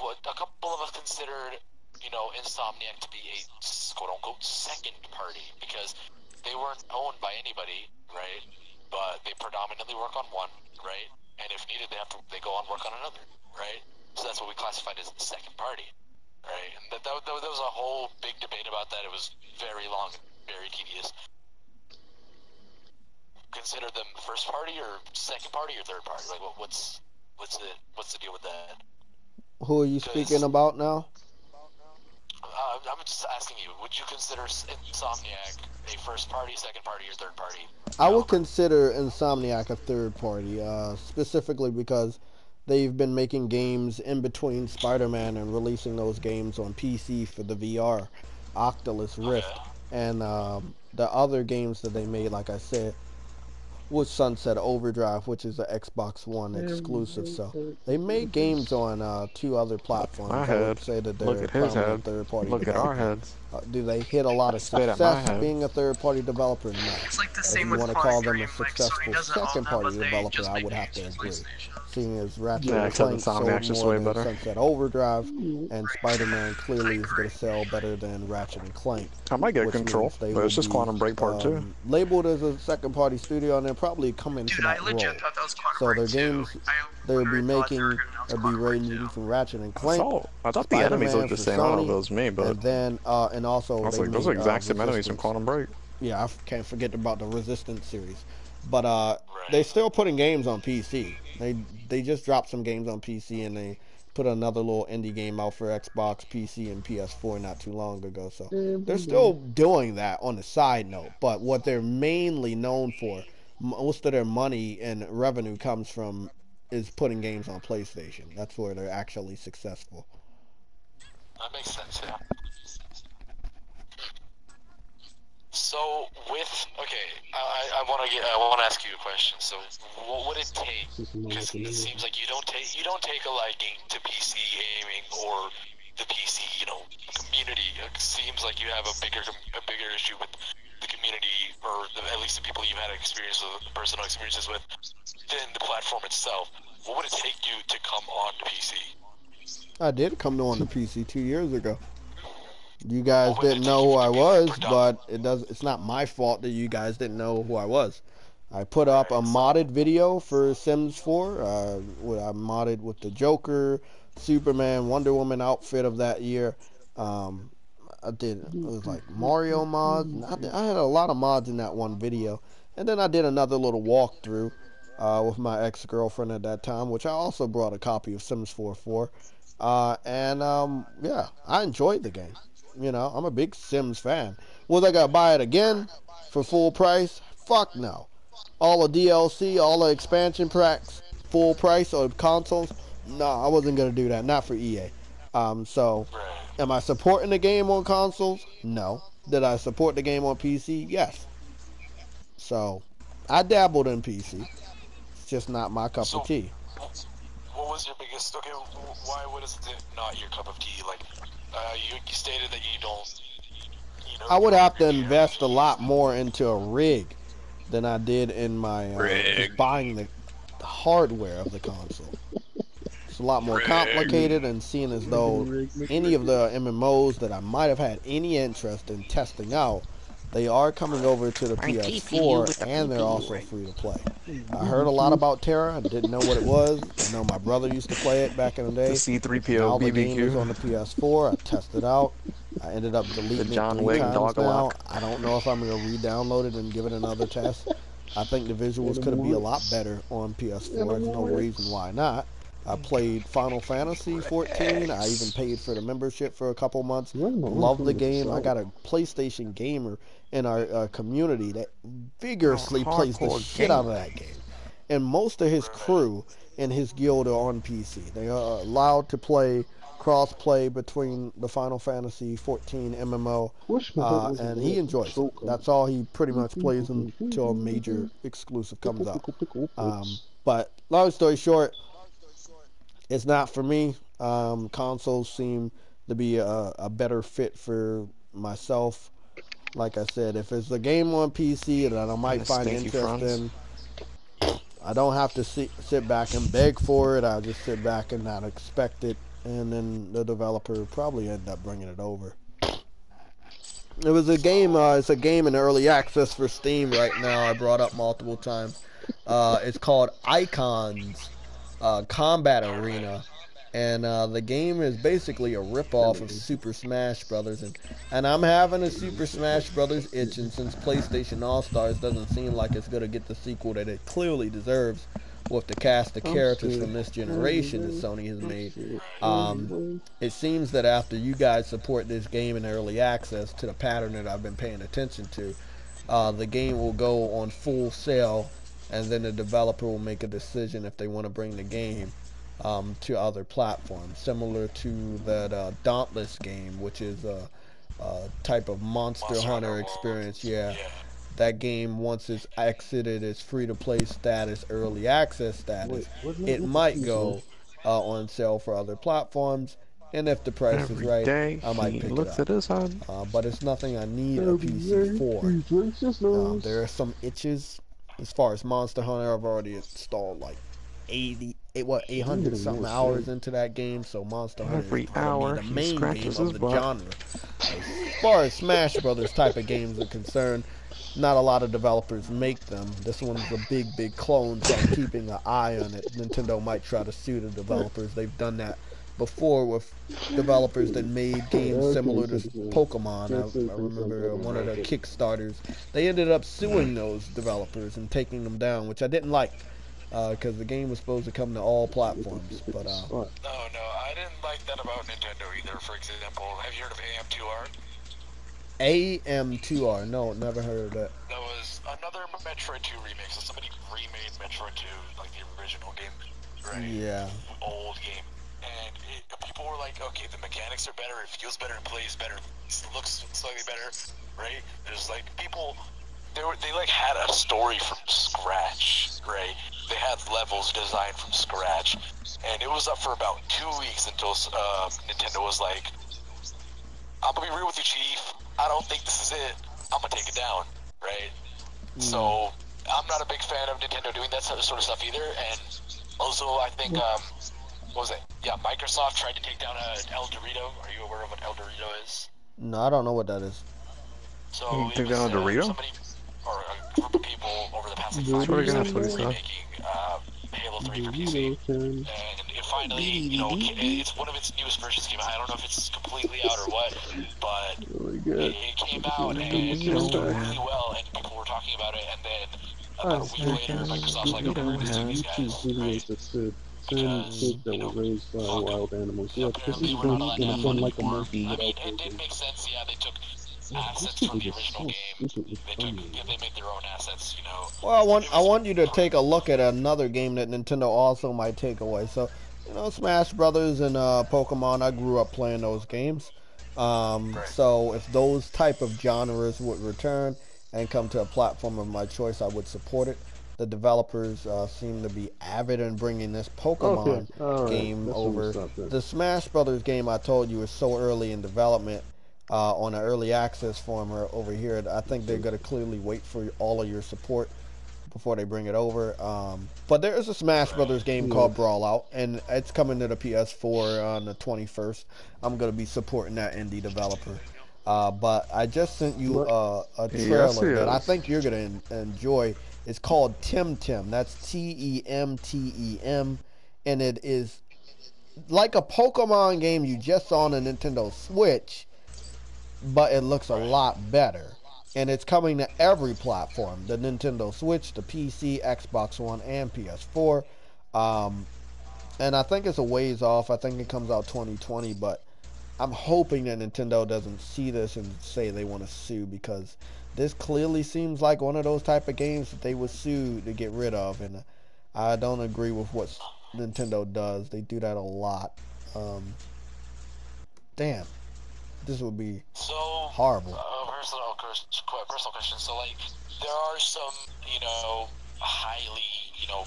a couple of us considered, Insomniac to be a quote-unquote second party because they weren't owned by anybody, right? But they predominantly work on one, right? And if needed, they go on work on another, right? So that's what we classified as the second party, right? And that was a whole big debate about that. It was very long and very tedious. Consider them first party or second party or third party? Like, what's the deal with that? Who are you speaking about now? I'm just asking you. Would you consider Insomniac a first party, second party, or third party? I would consider Insomniac a third party, specifically because they've been making games in between Spider-Man and releasing those games on PC for the VR, Oculus Rift, and the other games that they made, like I said, was Sunset Overdrive, which is an Xbox One exclusive. So they made games on 2 other platforms. I would say that they're Look at his head. third-party Look at our heads. Do they hit a lot of success being a third-party developer? No. It's like the If same you with want to call them a Like, successful Sony doesn't own them, second-party but they developer, just I make would have to games agree. PlayStation. Seeing as Ratchet Yeah, and except Clank Insomniac's sold just more way than better. Sunset Overdrive, and Spider-Man clearly is going to sell better than Ratchet and Clank. I might get which Control, means they but it's will just be, Quantum Break Part 2. labeled as a second-party studio, and they'll probably come into Dude, that I legit role. thought that was Quantum So Break their 2. games they'll be making will be ranging from Ratchet and Clank, I thought the enemies Spider-Man looked the for same. I don't know Sony, if it was me, but and then and also those they are made, exact same enemies from Resistance. Quantum Break. Yeah, I can't forget about the Resistance series. But they're still putting games on PC. They just dropped some games on PC, and they put another little indie game out for Xbox, PC, and PS4 not too long ago. So they're still doing that on the side note. But what they're mainly known for, most of their money and revenue comes from, is putting games on PlayStation. That's where they're actually successful. That makes sense, yeah. So I want to ask you a question. So what would it take? Because it seems like you don't take a liking to PC gaming or the PC community. It seems like you have a bigger issue with the community, or at least the people you've had personal experiences with, than the platform itself. What would it take you to come on to PC? I did come on the PC 2 years ago. You guys didn't know who I was, but it's not my fault that you guys didn't know who I was. I put up a modded video for Sims 4. I modded with the Joker, Superman, Wonder Woman outfit of that year. It was like Mario mods. I had a lot of mods in that one video. And then I did another little walkthrough with my ex-girlfriend at that time, which I also brought a copy of Sims 4 for. Yeah, I enjoyed the game. I'm a big Sims fan. Was I gonna buy it again for full price? Fuck no. All the DLC, all the expansion packs, full price on consoles? No, I wasn't gonna do that. Not for EA. So, am I supporting the game on consoles? No. Did I support the game on PC? Yes. So, I dabbled in PC. It's just not my cup of tea. What was your biggest? Okay, why was it not your cup of tea? Like, you stated that you don't. I would have to invest a lot more into a rig than I did in my just buying the hardware of the console. It's a lot more complicated, and seeing as though any of the MMOs that I might have had any interest in testing out, they are coming over to the PS4, and they're also free to play. I heard a lot about Terra. I didn't know what it was. I know my brother used to play it back in the day. The C-3PO now the game is BBQ. on the PS4. I tested out. I ended up deleting The John it 3 Wick times now. dog-a-lock. I don't know if I'm going to re-download it and give it another test. I think the visuals could be a lot better on PS4. There's no reason why not. I played Final Fantasy 14. I even paid for the membership for a couple months. Love the game. I got a PlayStation gamer in our community that vigorously plays the shit out of that game. And most of his crew and his guild are on PC. They are allowed to play cross-play between the Final Fantasy 14 MMO, and he enjoys it. That's all he pretty much plays until a major exclusive comes out. But long story short, it's not for me. Consoles seem to be a better fit for myself. Like I said, if it's a game on PC that I might find interest in, I don't have to sit back and beg for it. I'll just sit back and not expect it, and then the developer will probably end up bringing it over. It was a game. It's a game in early access for Steam right now. I brought up multiple times. It's called Icons Combat Arena, and the game is basically a ripoff of Super Smash Brothers, and I'm having a Super Smash Brothers itch, and since PlayStation All-Stars doesn't seem like it's gonna get the sequel that it clearly deserves with the cast of characters from this generation that Sony has made, it seems that after you guys support this game in early access to the pattern that I've been paying attention to, the game will go on full sale, and then the developer will make a decision if they want to bring the game to other platforms, similar to that Dauntless game, which is a type of Monster Hunter experience. Yeah, that game, once it's exited its free-to-play status, early access status, it might go on sale for other platforms, and if the price is right, I might pick it up. But it's nothing I need a PC for. There are some itches. As far as Monster Hunter, I've already installed like 800 something hours into that game, so Monster Hunter is probably the main game of the genre. As far as Smash Brothers type of games are concerned, not a lot of developers make them. This one's a big clone, so I'm keeping an eye on it. Nintendo might try to sue the developers. They've done that before with developers that made games similar to Pokemon. I remember one of the Kickstarters. They ended up suing those developers and taking them down, which I didn't like, because the game was supposed to come to all platforms. But no, I didn't like that about Nintendo either. For example, have you heard of AM2R? AM2R? No, never heard of that. That was another Metroid 2 remake. So somebody remade Metroid 2, like the original game, right? Yeah. Old game. And people were like, okay, the mechanics are better, it feels better, it plays better, it looks slightly better, right? There's like people, they like had a story from scratch, right? They had levels designed from scratch, and it was up for about 2 weeks until Nintendo was like, I'm gonna be real with you, Chief, I don't think this is it, I'm gonna take it down, right? So I'm not a big fan of Nintendo doing that sort of stuff either, and also I think what was it? Yeah, Microsoft tried to take down El Dorito. Are you aware of what El Dorito is? No, I don't know what that is. So take down a Dorito? Somebody, or a group of people over the past like 5 years remaking Halo 3 for PC. And it finally, you know, it's one of its newest versions came out. I don't know if it's completely out or what, but it came out and it was doing really well, and people were talking about it, and then about a week later, Microsoft's like, okay, we're going to sue these guys, right? Because, that were raised by wild animals. Yeah, because this is going to fun like a monkey. I mean, it did make sense. Yeah, they took assets from the original game. They made their own assets, you know. Well, I want you to take a look at another game that Nintendo also might take away. So, you know, Smash Brothers and Pokemon, I grew up playing those games. So if those type of genres would return and come to a platform of my choice, I would support it. The developers seem to be avid in bringing this Pokemon game over. The Smash Brothers game I told you is so early in development on an early access form over here. I think they're going to clearly wait for all of your support before they bring it over. But there is a Smash Brothers game called Brawl Out, and it's coming to the PS4 on the 21st. I'm going to be supporting that indie developer. But I just sent you a trailer that I think you're going to enjoy. It's called Temtem. That's Temtem, and it is like a Pokemon game you just saw on a Nintendo Switch, but it looks a lot better. and it's coming to every platform: the Nintendo Switch, the PC, Xbox One, and PS4. And I think it's a ways off. I think it comes out 2020, but I'm hoping that Nintendo doesn't see this and say they want to sue, because this clearly seems like one of those type of games that they would sue to get rid of, and I don't agree with what Nintendo does. They do that a lot. Damn, this would be horrible. Personal question. So, like, there are some, highly,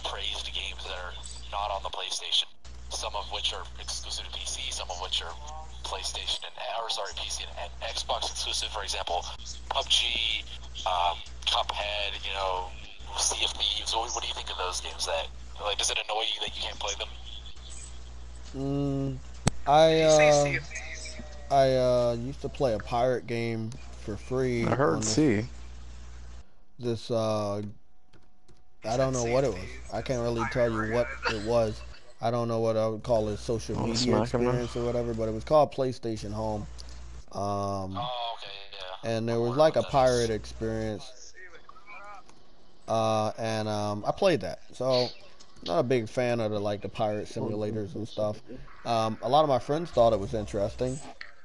praised games that are not on the PlayStation. Some of which are exclusive to PC, some of which are PlayStation PC and Xbox exclusive. For example, PUBG, Cuphead, Sea of Thieves. What do you think of those games? Does it annoy you that you can't play them? I used to play a pirate game for free. I heard this I don't know what it was. I can't really tell you what it was. I don't know what I would call it, social media experience or whatever, but it was called PlayStation Home. And there was like a pirate experience. And I played that. So, not a big fan of the pirate simulators and stuff. A lot of my friends thought it was interesting,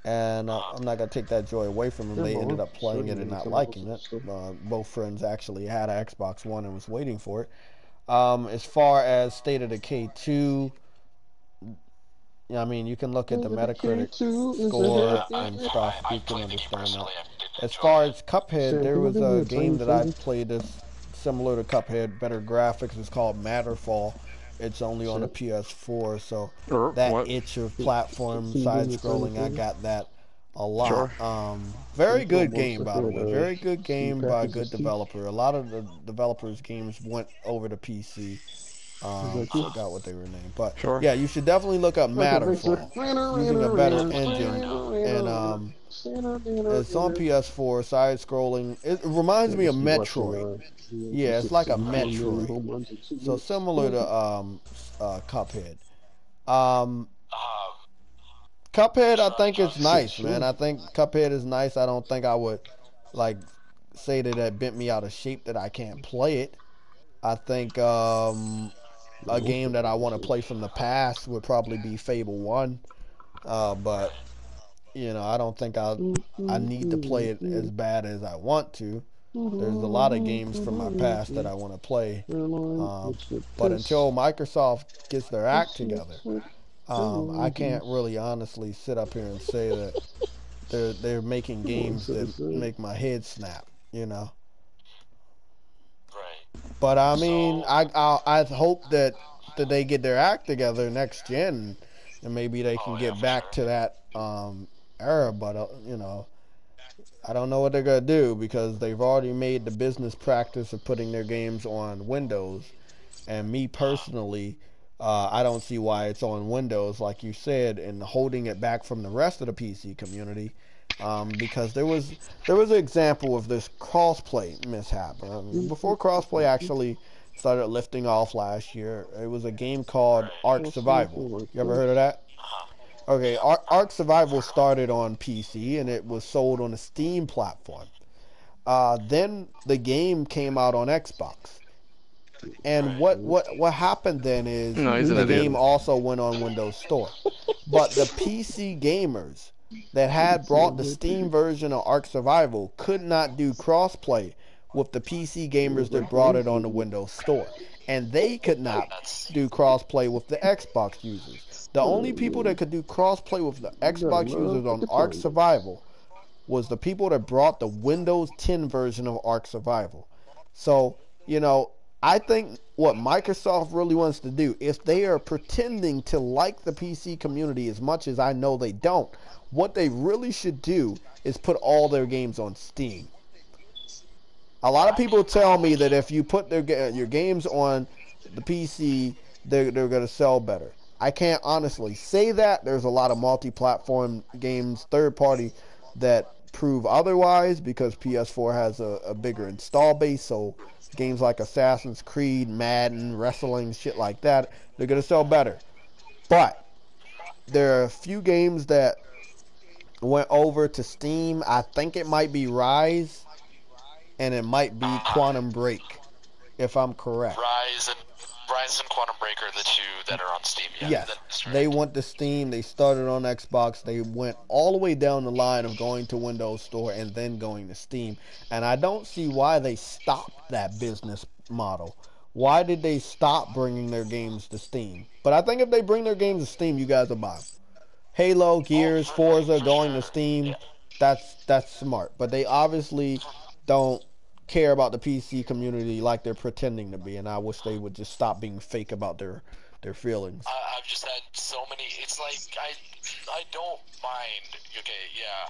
and I'm not gonna take that joy away from them. They ended up playing it and not liking it. Both friends actually had an Xbox One and was waiting for it. As far as State of Decay 2, I mean, you can look at the Metacritic score and stuff. You can understand that. As far as Cuphead, there was a game that I played that's similar to Cuphead, better graphics. It's called Matterfall. It's only on the PS4, so that itch of platform side-scrolling, I got that a lot. Very good game, by the way. Very good game by a good developer. A lot of the developers' games went over to PC. Forgot what they were named, but yeah, you should definitely look up Matterfall using a better engine, and it's on PS4, side-scrolling. It reminds me of Metroid. Yeah, it's like a Metroid, so similar to Cuphead. Cuphead, I think it's nice, man. I think Cuphead is nice. I don't think I would say that it bent me out of shape that I can't play it. I think a game that I want to play from the past would probably be Fable 1, but I don't think I need to play it as bad as I want to. There's a lot of games from my past that I want to play, but until Microsoft gets their act together, I can't really honestly sit up here and say that they're making games that make my head snap, But I mean, I hope that they get their act together next gen, and maybe they can get back to that era. But I don't know what they're gonna do, because they've already made the business practice of putting their games on Windows, and me personally, I don't see why it's on Windows, like you said, and holding it back from the rest of the PC community. Because there was an example of this crossplay mishap. Before crossplay actually started lifting off last year, it was a game called Ark Survival. You ever heard of that? Okay, Ark Survival started on PC, and it was sold on the Steam platform. Then the game came out on Xbox. And what happened then is the game also went on Windows Store. But the PC gamers that had brought the Steam version of Ark Survival could not do crossplay with the PC gamers that brought it on the Windows Store. And they could not do crossplay with the Xbox users. The only people that could do crossplay with the Xbox users on Ark Survival was the people that brought the Windows 10 version of Ark Survival. So, I think what Microsoft really wants to do, if they are pretending to like the PC community as much as I know they don't, what they really should do is put all their games on Steam. A lot of people tell me that if you put your games on the PC, they're going to sell better. I can't honestly say that. There's a lot of multi-platform games, third-party, that prove otherwise, because PS4 has a bigger install base, so games like Assassin's Creed, Madden, wrestling, shit like that, they're going to sell better. But there are a few games that went over to Steam. I think it might be Rise. and it might be Quantum Break, if I'm correct. Rise and Quantum Break are the two that are on Steam. Yeah, Yes, they went to Steam. They started on Xbox. They went all the way down the line of going to Windows Store and then going to Steam. And I don't see why they stopped that business model. Why did they stop bringing their games to Steam? But I think if they bring their games to Steam, you guys will buy them. Halo, Gears, Forza going to Steam, that's smart. But they obviously don't care about the PC community like they're pretending to be, and I wish they would just stop being fake about their feelings. I've just had so many. It's like I don't mind. Okay, yeah.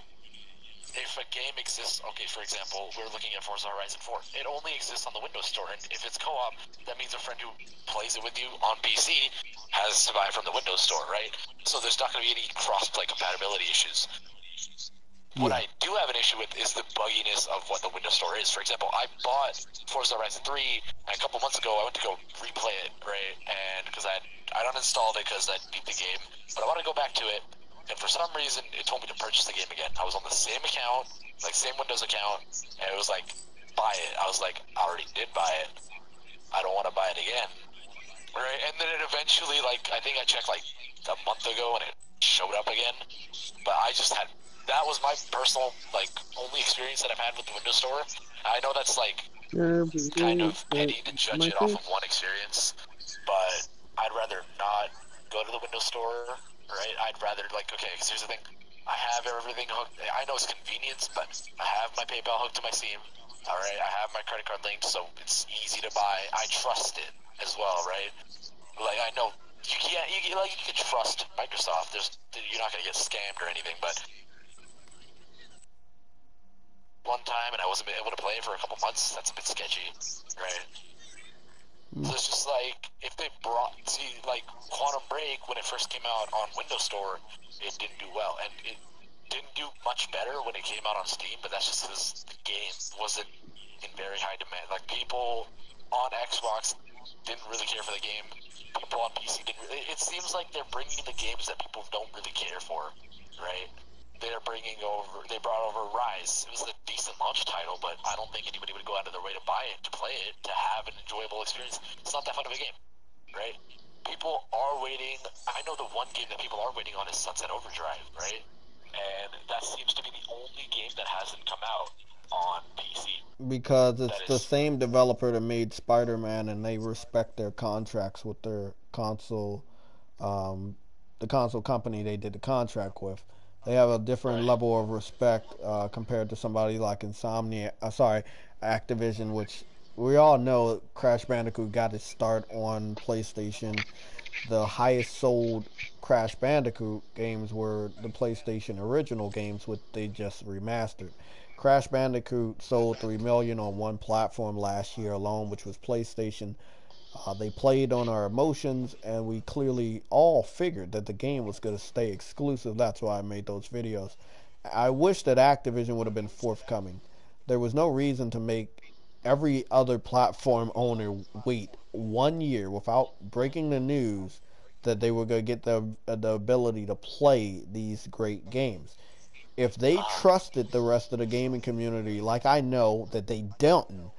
If a game exists, okay, for example, we're looking at Forza Horizon 4. It only exists on the Windows Store, and if it's co-op, that means a friend who plays it with you on PC has to buy it from the Windows Store, right? So there's not going to be any cross-play compatibility issues. What I do have an issue with is the bugginess of what the Windows Store is. For example, I bought Forza Horizon 3, and a couple months ago I went to go replay it, right? And because I uninstalled it because I beat the game, but I want to go back to it. And for some reason, it told me to purchase the game again. I was on the same account, like same Windows account, and it was like, buy it. I was like, I already did buy it. I don't want to buy it again. Right? And then it eventually, like, I think I checked like a month ago and it showed up again. But I just had, that was my personal, like, only experience that I've had with the Windows Store. I know that's like kind of petty to judge it off of one experience, but I'd rather not go to the Windows Store. Right? I'd rather, like, okay, because here's the thing. I have everything hooked. I know it's convenience, but I have my PayPal hooked to my Steam. All right? I have my credit card linked, so it's easy to buy. I trust it as well, right? Like, I know you can't, you can trust Microsoft. You're not going to get scammed or anything, but one time and I wasn't able to play it for a couple months, that's a bit sketchy, right? So it's just like, if they like, Quantum Break, when it first came out on Windows Store, it didn't do well. And it didn't do much better when it came out on Steam, but that's just because the game wasn't in very high demand. Like, people on Xbox didn't really care for the game. People on PC didn't really. It seems like they're bringing the games that people don't really care for, right? They brought over Rise. It was a decent launch title, but I don't think anybody would go out of their way to buy it, to play it, to have an enjoyable experience. It's not that fun of a game, right? People are waiting. I know the one game that people are waiting on is Sunset Overdrive, right? And that seems to be the only game that hasn't come out on PC. Because it's the same developer that made Spider-Man, and they respect their contracts with their console, the console company they did the contract with. They have a different level of respect compared to somebody like Activision, which we all know Crash Bandicoot got its start on PlayStation. The highest sold Crash Bandicoot games were the PlayStation original games, which they just remastered. Crash Bandicoot sold 3 million on one platform last year alone, which was PlayStation. They played on our emotions, and we clearly all figured that the game was going to stay exclusive. That's why I made those videos. I wish that Activision would have been forthcoming. There was no reason to make every other platform owner wait 1 year without breaking the news that they were going to get the ability to play these great games. If they trusted the rest of the gaming community, like I know that they don't,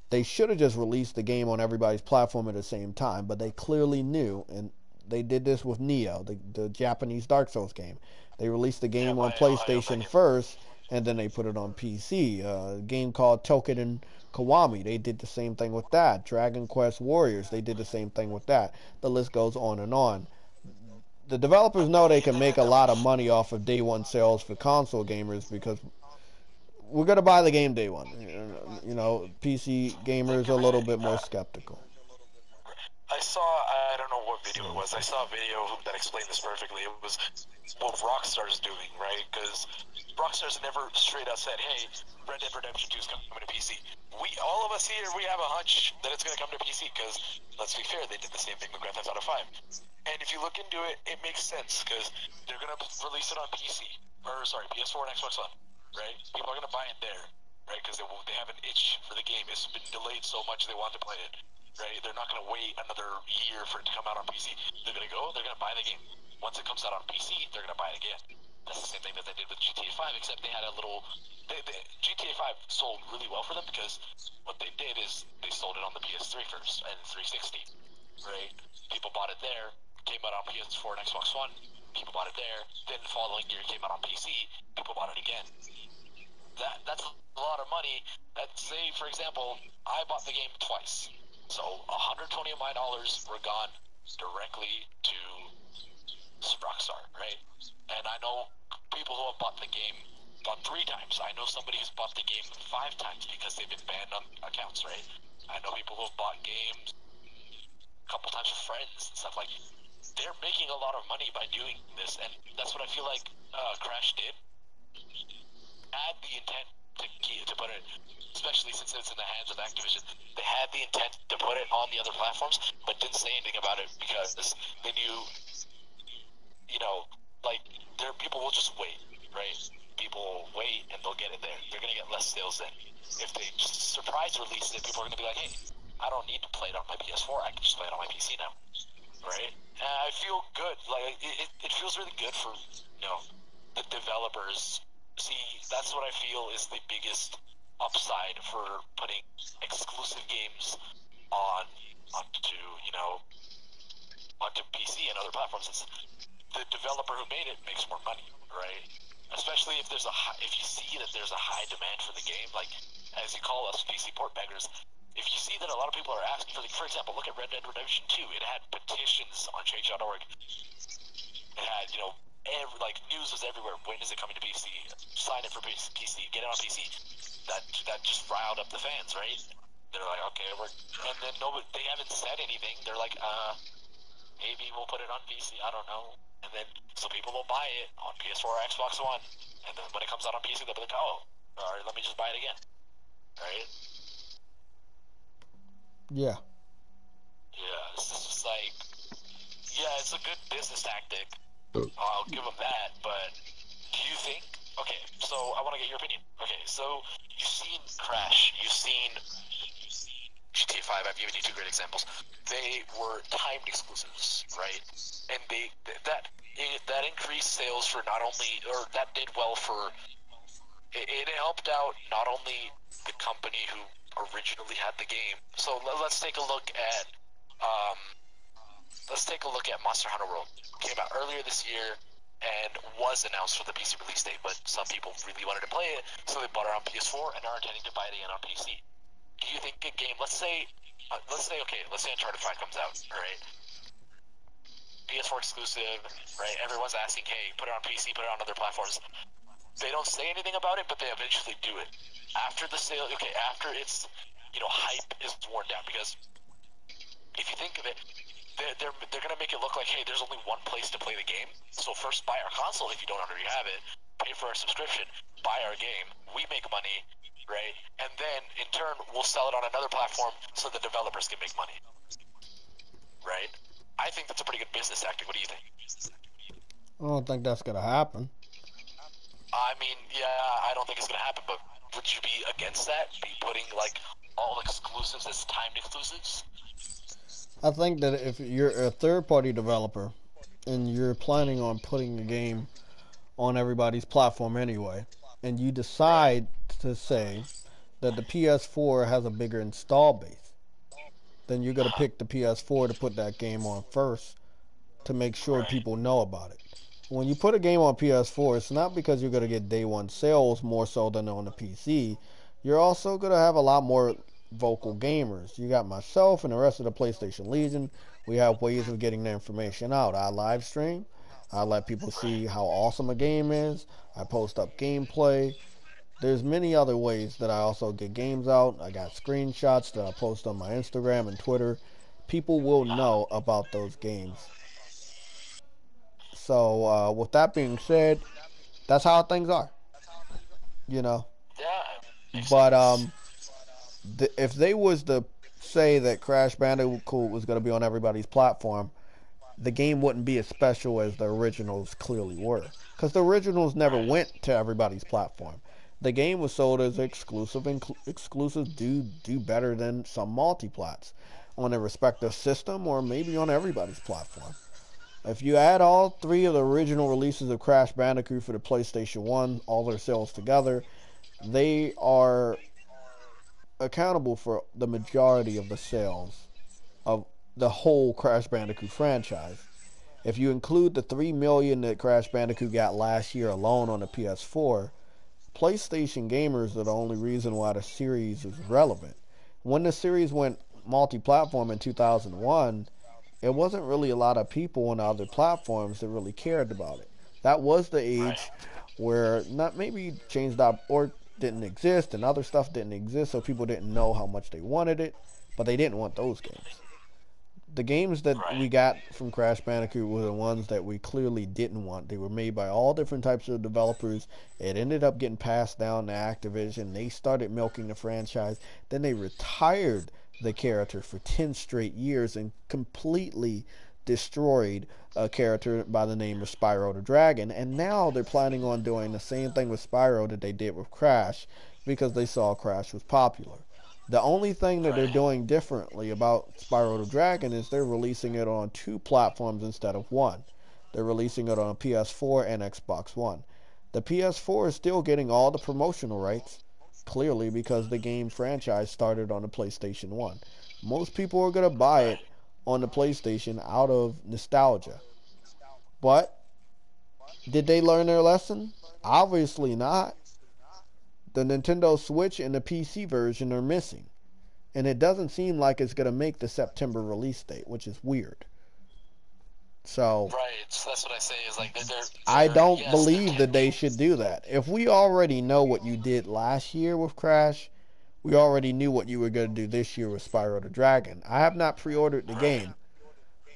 they should have just released the game on everybody's platform at the same time, but they clearly knew, and they did this with Neo, the Japanese Dark Souls game. They released the game on PlayStation first, and then they put it on PC. A game called Token and Kiwami, they did the same thing with that. Dragon Quest Warriors, they did the same thing with that. The list goes on and on. The developers know they can make a lot of money off of day one sales for console gamers because we're going to buy the game day one. You know, PC gamers are a little bit more skeptical. I don't know what video it was. I saw a video that explained this perfectly. It was what Rockstar's doing, right? Because Rockstar's never straight out said, hey, Red Dead Redemption 2 is coming to PC. All of us here, we have a hunch that it's going to come to PC because, let's be fair, they did the same thing with Grand Theft Auto 5. And if you look into it, it makes sense because they're going to release it on PS4 and Xbox One. Right? People are going to buy it there, right? Because they have an itch for the game. It's been delayed so much they want to play it, right? They're not going to wait another year for it to come out on PC. They're going to go, they're going to buy the game. Once it comes out on PC, they're going to buy it again. That's the same thing that they did with GTA 5, except they had a little... GTA 5 sold really well for them because what they did is they sold it on the PS3 first and 360, right? People bought it there, came out on PS4 and Xbox One, people bought it there, then the following year it came out on PC, people bought it again. That's a lot of money. Say, for example, I bought the game twice, so 120 of my dollars were gone directly to Rockstar, right? And I know people who have bought the game 3 times. I know somebody who's bought the game 5 times because they've been banned on accounts, right? I know people who have bought games a couple times with friends and stuff like that. They're making a lot of money by doing this, and that's what I feel like Crash did. Had the intent to put it, especially since it's in the hands of Activision, they had the intent to put it on the other platforms, but didn't say anything about it because they knew, like, people will just wait, right? People wait and they'll get it there. They're going to get less sales then. If they just surprise release it, people are going to be like, hey, I don't need to play it on my PS4. I can just play it on my PC now, right? And I feel good. Like, it feels really good for, the developers. See, that's what I feel is the biggest upside for putting exclusive games onto PC and other platforms. It's the developer who made it makes more money, right? Especially if if you see that there's a high demand for the game, like as you call us PC port beggars. If you see that a lot of people are asking for example, look at Red Dead Redemption 2. It had petitions on change.org. It had news was everywhere. When is it coming to PC? Sign it for PC. Get it on PC. That just riled up the fans, right? They're like, okay, and then they haven't said anything. They're like, maybe we'll put it on PC. I don't know. And then so people will buy it on PS4 or Xbox One, and then when it comes out on PC, they'll be like, oh, all right, let me just buy it again, right? Yeah. Yeah, it's just like, it's a good business tactic. I'll give them that, but do you think... Okay, so I want to get your opinion. Okay, so you've seen Crash, you've seen GTA 5, I've given you 2 great examples. They were timed exclusives, right? And that increased sales for not only... Or that did well for... It helped out not only the company who originally had the game. So let's take a look at... Monster Hunter World. Came out earlier this year and was announced for the PC release date, but some people really wanted to play it, so they bought it on PS4 and are intending to buy it again on PC. Do you think a game, let's say Uncharted 5 comes out, right? PS4 exclusive, right? Everyone's asking, hey, put it on PC, put it on other platforms. They don't say anything about it, but they eventually do it. After the sale, after its, hype is worn down, because if you think of it, they're going to make it look like, hey, there's only one place to play the game. So first buy our console if you don't already have it, pay for our subscription, buy our game, we make money, right? And then, in turn, we'll sell it on another platform so the developers can make money, right? I think that's a pretty good business tactic. What do you think? I don't think that's going to happen. I mean, I don't think it's going to happen, but would you be against that? Be putting, all exclusives as timed exclusives? I think that if you're a third-party developer and you're planning on putting the game on everybody's platform anyway, and you decide to say that the PS4 has a bigger install base, then you're going to pick the PS4 to put that game on first to make sure people know about it. When you put a game on PS4, it's not because you're going to get day one sales more so than on the PC. You're also going to have a lot more vocal gamers. You got myself and the rest of the PlayStation Legion. We have ways of getting the information out. I live stream. I let people see how awesome a game is. I post up gameplay. There's many other ways that I also get games out. I got screenshots that I post on my Instagram and Twitter. People will know about those games. So with that being said, that's how things are. Yeah. But if they was to say that Crash Bandicoot was going to be on everybody's platform, the game wouldn't be as special as the originals clearly were. Because the originals never went to everybody's platform. The game was sold as exclusive, and exclusives do better than some multiplats on their respective system or maybe on everybody's platform. If you add all 3 of the original releases of Crash Bandicoot for the PlayStation 1, all their sales together, they are accountable for the majority of the sales of the whole Crash Bandicoot franchise. If you include the 3 million that Crash Bandicoot got last year alone on the PS4, PlayStation gamers are the only reason why the series is relevant. When the series went multi-platform in 2001, it wasn't really a lot of people on other platforms that really cared about it. That was the age where not maybe change.org didn't exist and other stuff didn't exist, so people didn't know how much they wanted it, but they didn't want those games. The games that we got from Crash Bandicoot were the ones that we clearly didn't want. They were made by all different types of developers. It ended up getting passed down to Activision. They started milking the franchise. Then they retired the character for 10 straight years and completely destroyed a character by the name of Spyro the Dragon. And now they're planning on doing the same thing with Spyro that they did with Crash because they saw Crash was popular. The only thing that they're doing differently about Spyro the Dragon is they're releasing it on 2 platforms instead of 1. They're releasing it on PS4 and Xbox One. The PS4 is still getting all the promotional rights, clearly because the game franchise started on the PlayStation 1. Most people are going to buy it on the PlayStation out of nostalgia. But did they learn their lesson? Obviously not. The Nintendo Switch and the PC version are missing. And it doesn't seem like it's going to make the September release date, which is weird. So, so that's what I say is like I don't believe that they should do that. If we already know what you did last year with Crash, we already knew what you were going to do this year with Spyro the Dragon. I have not pre-ordered the game.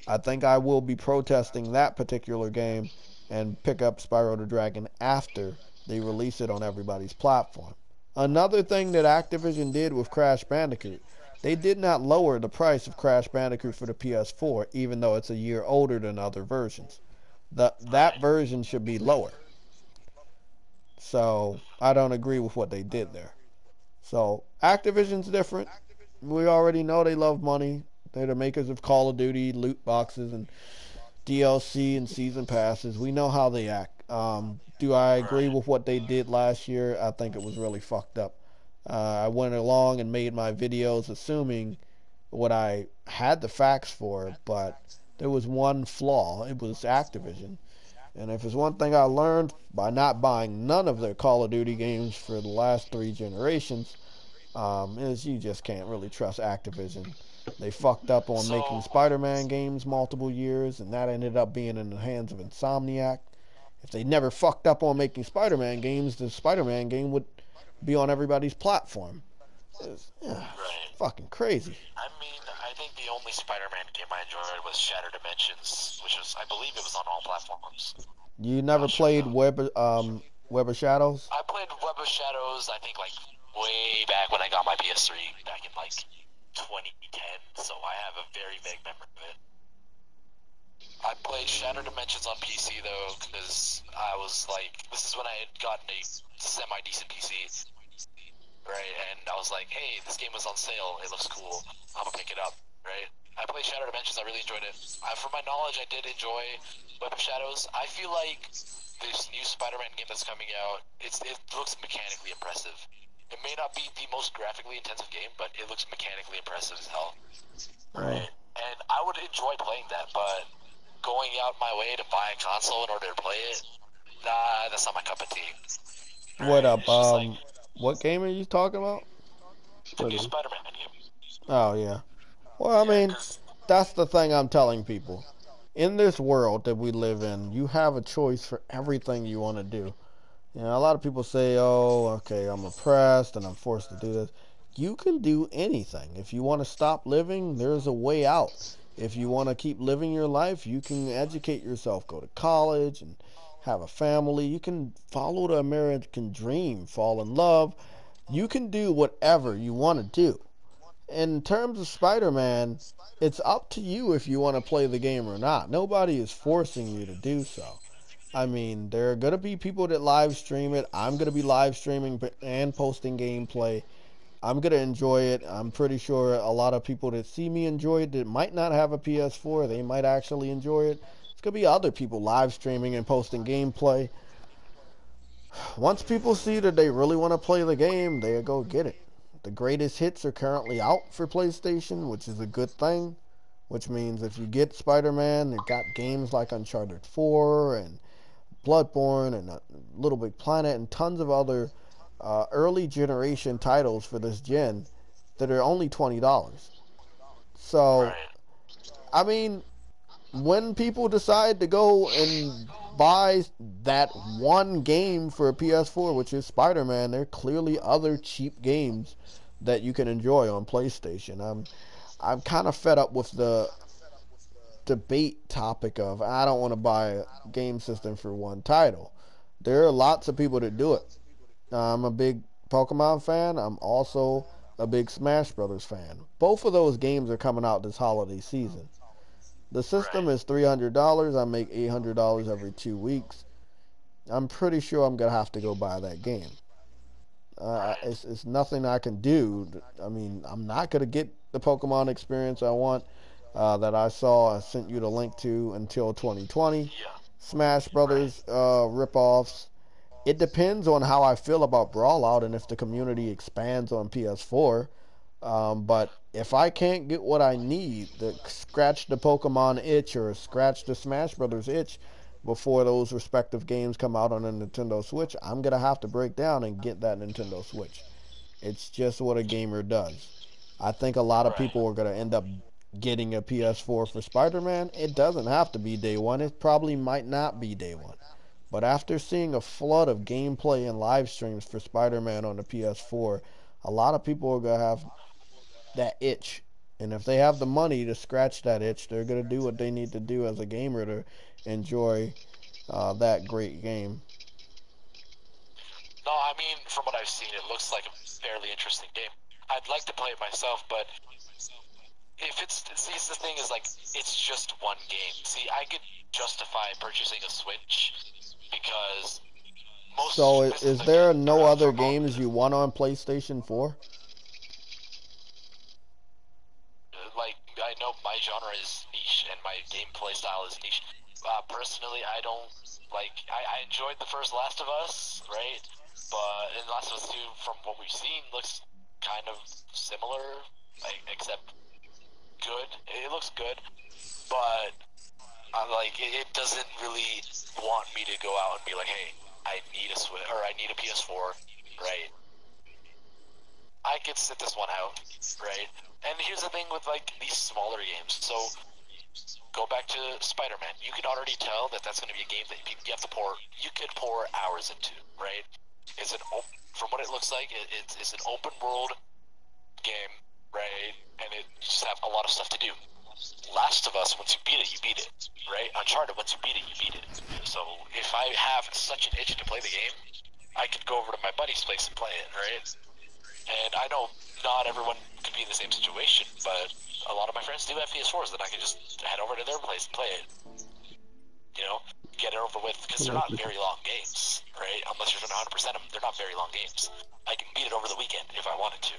I think I will be protesting that particular game and pick up Spyro the Dragon after they release it on everybody's platform. Another thing that Activision did with Crash Bandicoot, they did not lower the price of Crash Bandicoot for the PS4, even though it's a year older than other versions. That version should be lower. So, I don't agree with what they did there. So, Activision's different. We already know they love money. They're the makers of Call of Duty, loot boxes, and DLC and season passes. We know how they act. Do I agree with what they did last year? I think it was really fucked up. I went along and made my videos assuming what I had the facts for, but there was one flaw. It was Activision. And if there's one thing I learned by not buying none of their Call of Duty games for the last 3 generations, is you just can't really trust Activision. They fucked up on making Spider-Man games multiple years, and that ended up being in the hands of Insomniac. If they never fucked up on making Spider-Man games, the Spider-Man game would be on everybody's platform. It's fucking crazy. I mean, I think the only Spider-Man game I enjoyed was Shattered Dimensions, which was, I believe it was on all platforms. You never played Web of Shadows? I played Web of Shadows, I think, like, way back when I got my PS3, back in, like, 2010, so I have a very vague memory of it. I played Shattered Dimensions on PC, though, because I was like, this is when I had gotten a semi-decent PC, right, and I was like, hey, this game was on sale, it looks cool, I'm gonna pick it up, right? I played Shattered Dimensions, I really enjoyed it. From my knowledge, I did enjoy Web of Shadows. I feel like this new Spider-Man game that's coming out, it looks mechanically impressive. It may not be the most graphically intensive game, but it looks mechanically impressive as hell. Right? And I would enjoy playing that, but going out my way to buy a console in order to play it, nah, that's not my cup of tea. What up? What game are you talking about? The new Spider-Man game. Oh, yeah. Well, I mean, that's the thing I'm telling people. In this world that we live in, you have a choice for everything you want to do. You know, a lot of people say, oh, okay, I'm oppressed and I'm forced to do this. You can do anything. If you want to stop living, there's a way out. If you want to keep living your life, you can educate yourself, go to college and have a family. You can follow the American dream, fall in love. You can do whatever you want to do. In terms of Spider-Man, it's up to you if you want to play the game or not. Nobody is forcing you to do so. I mean, there are going to be people that live stream it. I'm going to be live streaming and posting gameplay. I'm going to enjoy it. I'm pretty sure a lot of people that see me enjoy it that might not have a PS4, they might actually enjoy it. It's could be other people live streaming and posting gameplay. Once people see that they really want to play the game, they'll go get it. The greatest hits are currently out for PlayStation, which is a good thing. Which means if you get Spider-Man, they've got games like Uncharted 4 and Bloodborne and Little Big Planet and tons of other early generation titles for this gen that are only $20. So, I mean, when people decide to go and buy that one game for a PS4, which is Spider-Man, there are clearly other cheap games that you can enjoy on PlayStation. I'm kind of fed up with the debate topic of I don't want to buy a game system for one title. There are lots of people that do it. I'm a big Pokemon fan. I'm also a big Smash Brothers fan. Both of those games are coming out this holiday season. The system is $300. I make $800 every 2 weeks. I'm pretty sure I'm going to have to go buy that game. It's nothing I can do. I mean, I'm not going to get the Pokemon experience I want that I saw. I sent you the link to until 2020. Smash Brothers ripoffs. It depends on how I feel about Brawlout and if the community expands on PS4. But if I can't get what I need to scratch the Pokemon itch or scratch the Smash Brothers itch before those respective games come out on a Nintendo Switch, I'm going to have to break down and get that Nintendo Switch. It's just what a gamer does. I think a lot of people are going to end up getting a PS4 for Spider-Man. It doesn't have to be day one. It probably might not be day one. But after seeing a flood of gameplay and live streams for Spider-Man on the PS4, a lot of people are going to have that itch. And if they have the money to scratch that itch, they're going to do what they need to do as a gamer to enjoy that great game. No, I mean, from what I've seen, it looks like a fairly interesting game. I'd like to play it myself, but if the thing is, like, it's just one game. See, I could justify purchasing a Switch because most... So is there no other games you want on PlayStation 4? Like, I know my genre is niche and my gameplay style is niche. Personally, I don't, like, I enjoyed the first Last of Us, right? But in Last of Us 2, from what we've seen, looks kind of similar, like, except good. It looks good, but like it doesn't really want me to go out and be like, hey, I need a Switch or I need a PS4, right? I could sit this one out, right? And here's the thing with like these smaller games. So go back to Spider-Man. You can already tell that that's going to be a game that you have to you could pour hours into, right? From what it looks like, it's an open world game, right? And you just have a lot of stuff to do. Last of Us, once you beat it, right? Uncharted, once you beat it. So if I have such an itch to play the game, I could go over to my buddy's place and play it, right? And I know not everyone could be in the same situation, but a lot of my friends do have PS4s that I can just head over to their place and play it. You know, get it over with, because they're not very long games, right? Unless you're doing 100% of them, they're not very long games. I can beat it over the weekend if I wanted to.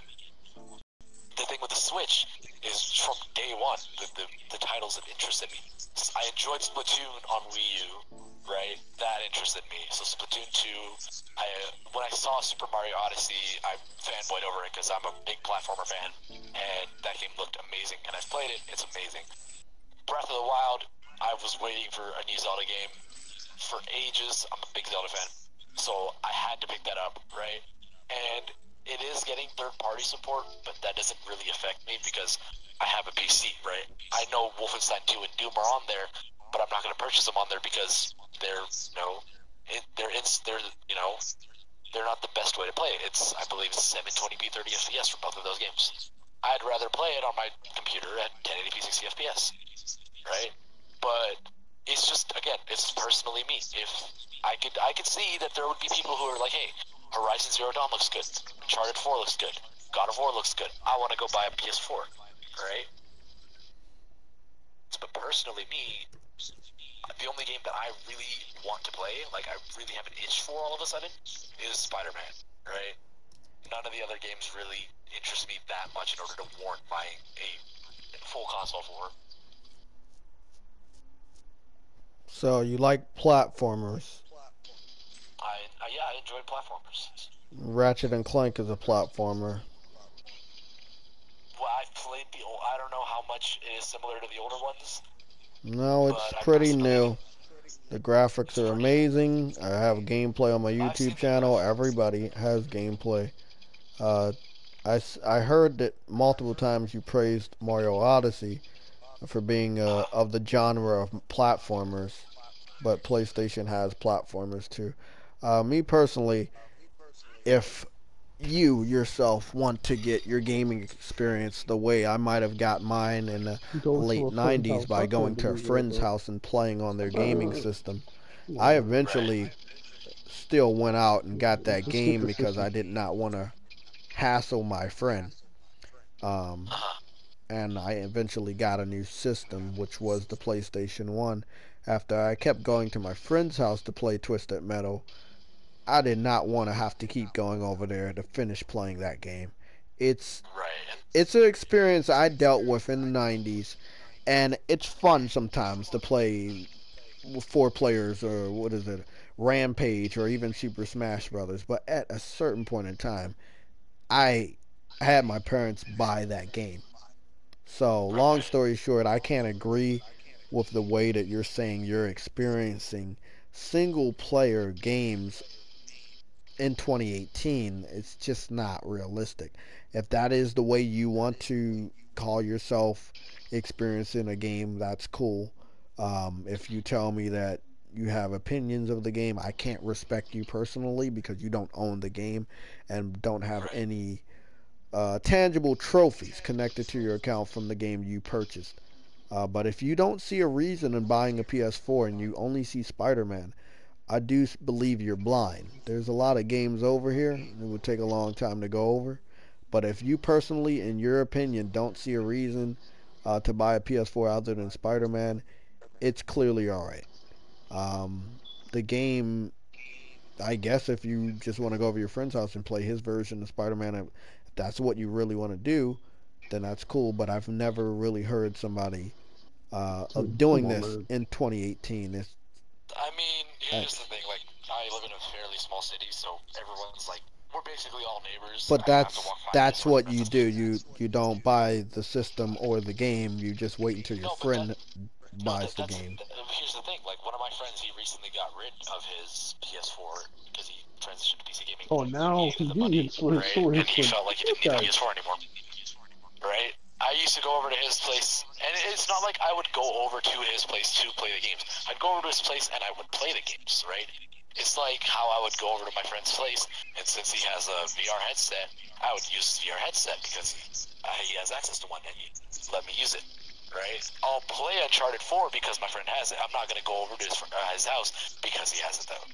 The thing with the Switch is from day one, the titles that interested me. I enjoyed Splatoon on Wii U, right? That interested me. So Splatoon 2, when I saw Super Mario Odyssey, I fanboyed over it because I'm a big platformer fan, and that game looked amazing, and I've played it. It's amazing. Breath of the Wild, I was waiting for a new Zelda game for ages. I'm a big Zelda fan, so I had to pick that up, right? And it is getting third-party support, but that doesn't really affect me because I have a PC, right? I know Wolfenstein 2 and Doom are on there, but I'm not going to purchase them on there because they're not the best way to play it. I believe it's 720p 30 FPS for both of those games. I'd rather play it on my computer at 1080p 60 FPS, right? But it's just, again, it's personally me. If I could see that there would be people who are like, hey, Horizon Zero Dawn looks good. Uncharted 4 looks good. God of War looks good. I want to go buy a PS4, right? But personally, me, the only game that I really want to play, like I really have an itch for all of a sudden, is Spider-Man, right? None of the other games really interest me that much in order to warrant buying a full console for. So you like platformers. Yeah, I enjoy platformers. Ratchet and Clank is a platformer. Well, I've played the old, I don't know how much it is similar to the older ones. No, it's pretty new. The graphics are amazing. I have gameplay on my YouTube channel. Everybody has gameplay. I heard that multiple times you praised Mario Odyssey for being of the genre of platformers, but PlayStation has platformers too. Me personally, if you yourself want to get your gaming experience the way I might have got mine in the late 90s by going to a friend's house and playing on their gaming system, I eventually still went out and got that game because I did not want to hassle my friend. And I eventually got a new system, which was the PlayStation 1. After I kept going to my friend's house to play Twisted Metal, I did not want to have to keep going over there to finish playing that game. It's an experience I dealt with in the 90s, and it's fun sometimes to play with 4 players, or what is it, Rampage, or even Super Smash Brothers. But at a certain point in time, I had my parents buy that game. So, long story short, I can't agree with the way that you're saying you're experiencing single player games in 2018. It's just not realistic. If that is the way you want to call yourself experiencing a game, that's cool. If you tell me that you have opinions of the game, I can't respect you personally because you don't own the game and don't have any tangible trophies connected to your account from the game you purchased. But if you don't see a reason in buying a PS4 and you only see Spider-Man, I do believe you're blind. There's a lot of games over here. It would take a long time to go over. But if you personally, in your opinion, don't see a reason to buy a PS4 other than Spider-Man, it's clearly alright. The game, I guess if you just want to go over to your friend's house and play his version of Spider-Man, if that's what you really want to do, then that's cool. But I've never really heard somebody of doing this in 2018. I mean, here's the thing, like, I live in a fairly small city, so everyone's like, we're basically all neighbors. But that's what you do. You don't buy the system or the game. You just wait until your friend buys the game. Here's the thing, like, one of my friends, he recently got rid of his PS4 because he transitioned to PC gaming. Oh, now he needed the money, right? And he felt like he didn't need a PS4 anymore, right? I used to go over to his place, and it's not like I would go over to his place to play the games. I'd go over to his place and I would play the games, right? It's like how I would go over to my friend's place, and since he has a VR headset, I would use his VR headset because he has access to one, and he let me use it, right? I'll play Uncharted 4 because my friend has it. I'm not going to go over to his house because he has it, though.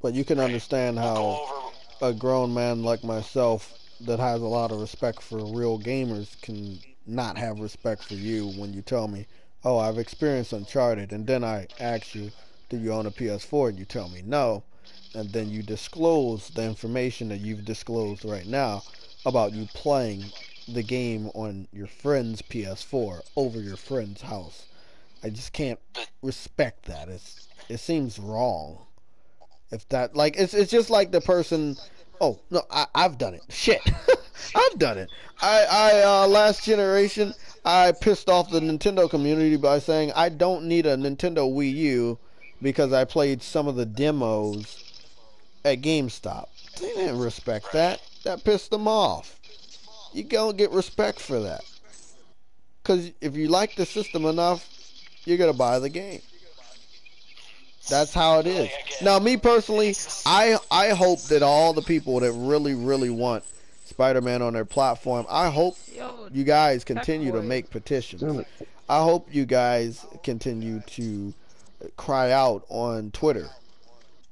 But you can understand how a grown man like myself that has a lot of respect for real gamers can not have respect for you when you tell me, oh, I've experienced Uncharted, and then I ask you, do you own a PS4, and you tell me no, and then you disclose the information that you've disclosed right now about you playing the game on your friend's PS4 over your friend's house. I just can't respect that. It seems wrong. If that, like, it's just like the person, oh, no, I've done it. Shit. I've done it. Last generation, I pissed off the Nintendo community by saying I don't need a Nintendo Wii U because I played some of the demos at GameStop. They didn't respect that. That pissed them off. You don't get respect for that. Because if you like the system enough, you're going to buy the game. That's how it is. Now, me personally, I hope that all the people that really, really want Spider-Man on their platform, I hope you guys continue to make petitions. I hope you guys continue to cry out on Twitter.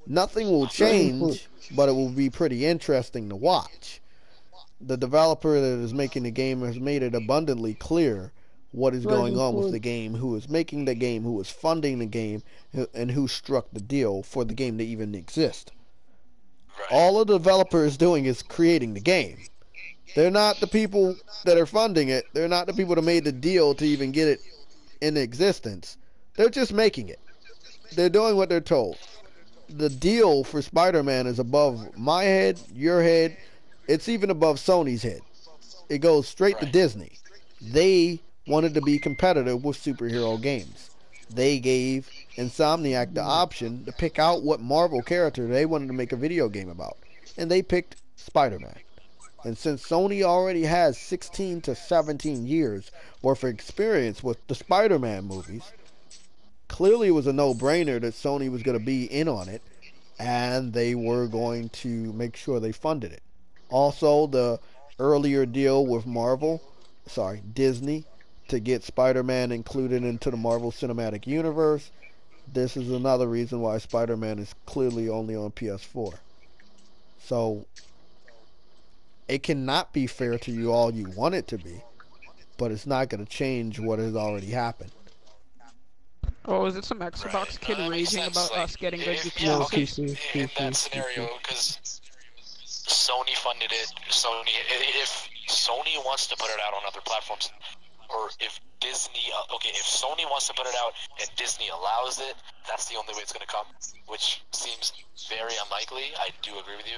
Nothing will change, but it will be pretty interesting to watch. The developer that is making the game has made it abundantly clear what is going on with the game, who is making the game, who is funding the game, and who struck the deal for the game to even exist. All a developer is doing is creating the game. They're not the people that are funding it. They're not the people that made the deal to even get it in existence. They're just making it. They're doing what they're told. The deal for Spider-Man is above my head, your head. It's even above Sony's head. It goes straight to Disney. They wanted to be competitive with superhero games. They gave Insomniac the option to pick out what Marvel character they wanted to make a video game about. And they picked Spider-Man. And since Sony already has 16 to 17 years worth of experience with the Spider-Man movies, clearly it was a no-brainer that Sony was going to be in on it, and they were going to make sure they funded it. Also, the earlier deal with Disney, to get Spider-Man included into the Marvel Cinematic Universe. This is another reason why Spider-Man is clearly only on PS4. So, it cannot be fair to you all you want it to be, but it's not going to change what has already happened. Oh, is it some Xbox kid raging about us getting good PC. In that scenario, because Sony funded it, if Sony wants to put it out on other platforms, or if Disney, if Sony wants to put it out and Disney allows it, that's the only way it's going to come, which seems very unlikely. I do agree with you,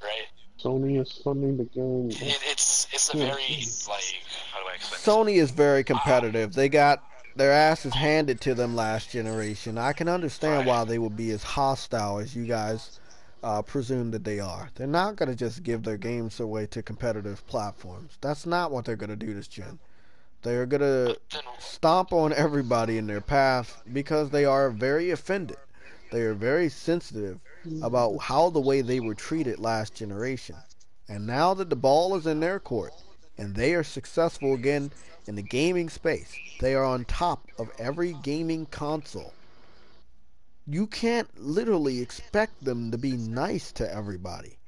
right? Sony is funding the game. It's a very, like, how do I explain this? Sony is very competitive. They got their asses handed to them last generation. I can understand why they would be as hostile as you guys presume that they are. They're not going to just give their games away to competitive platforms. That's not what they're going to do this gen. They're going to stomp on everybody in their path because they are very offended. They are very sensitive about how the way they were treated last generation. And now that the ball is in their court and they are successful again in the gaming space, they are on top of every gaming console. You can't literally expect them to be nice to everybody.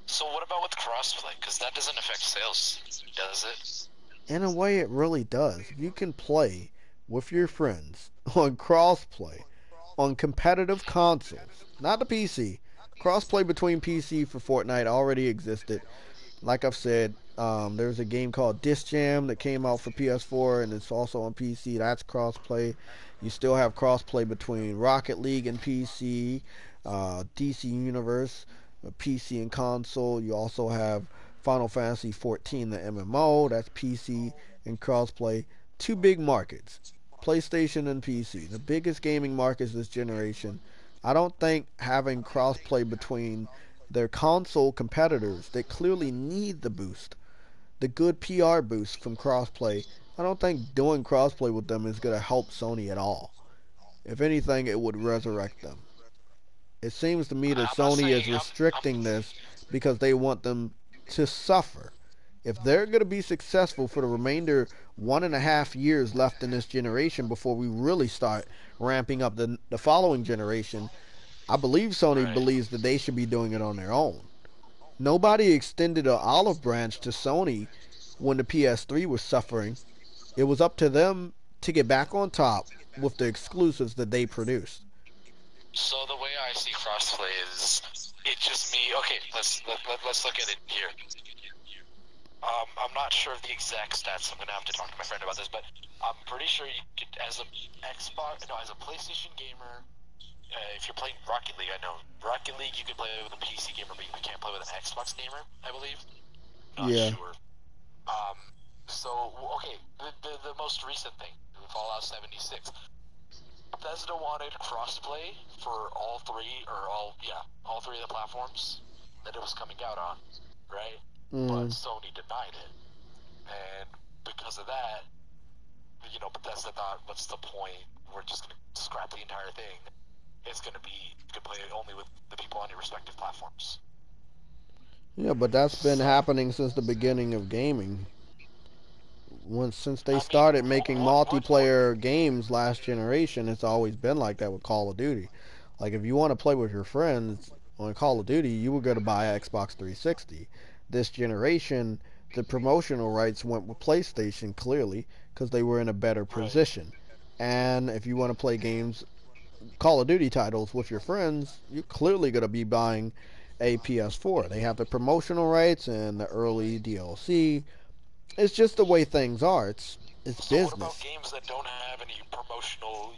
So what about with crossplay? Because that doesn't affect sales, does it? In a way, it really does. You can play with your friends on crossplay on competitive consoles, not the PC. Crossplay between PC for Fortnite already existed. Like I've said, there's a game called Disc Jam that came out for PS4 and it's also on PC. That's crossplay. You still have crossplay between Rocket League and PC, DC Universe, PC and console. You also have Final Fantasy 14, the MMO. That's PC and crossplay. Two big markets, PlayStation and PC. The biggest gaming markets this generation. I don't think having crossplay between their console competitors that clearly need the boost, the good PR boost from crossplay, I don't think doing crossplay with them is going to help Sony at all. If anything, it would resurrect them. It seems to me that Sony is restricting this because they want them to suffer. If they're going to be successful for the remainder 1.5 years left in this generation before we really start ramping up the following generation, I believe Sony believes that they should be doing it on their own. Nobody extended an olive branch to Sony when the PS3 was suffering. It was up to them to get back on top with the exclusives that they produced. So the way I see crossplay is, it just me. Okay, let's look at it here. I'm not sure of the exact stats. I'm gonna have to talk to my friend about this, but I'm pretty sure you could, as a PlayStation gamer, if you're playing Rocket League, I know Rocket League you can play with a PC gamer, but you can't play with an Xbox gamer, I believe. Not sure. So okay, the most recent thing, Fallout 76. Bethesda wanted crossplay for all three of the platforms that it was coming out on, right? But Sony denied it, and because of that, Bethesda thought, what's the point? We're just gonna scrap the entire thing. It's gonna be, you can play it only with the people on your respective platforms. Yeah, but that's been happening since the beginning of gaming. Since they started making multiplayer games last generation, it's always been like that with Call of Duty. Like, if you want to play with your friends on Call of Duty, you were going to buy an Xbox 360. This generation, the promotional rights went with PlayStation, clearly, because they were in a better position. And if you want to play games, Call of Duty titles with your friends, you're clearly going to be buying a PS4. They have the promotional rights and the early DLC. It's just the way things are. It's so business. What about games that don't have any promotional,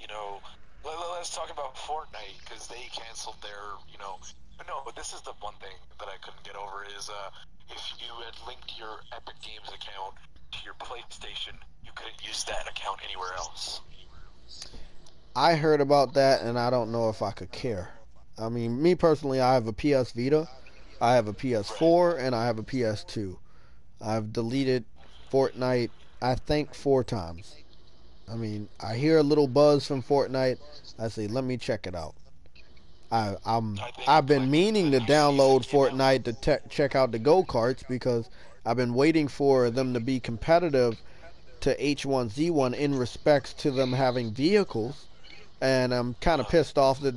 Let's talk about Fortnite, because they canceled their, no, but this is the one thing that I couldn't get over is if you had linked your Epic Games account to your PlayStation, you couldn't use that account anywhere else. I heard about that, and I don't know if I could care. I mean, me personally, I have a PS Vita, I have a PS4, and I have a PS2. I've deleted Fortnite, I think, 4 times. I mean, I hear a little buzz from Fortnite. I say, let me check it out. I've been meaning to download Fortnite to check out the go-karts because I've been waiting for them to be competitive to H1Z1 in respects to them having vehicles, and I'm kind of pissed off that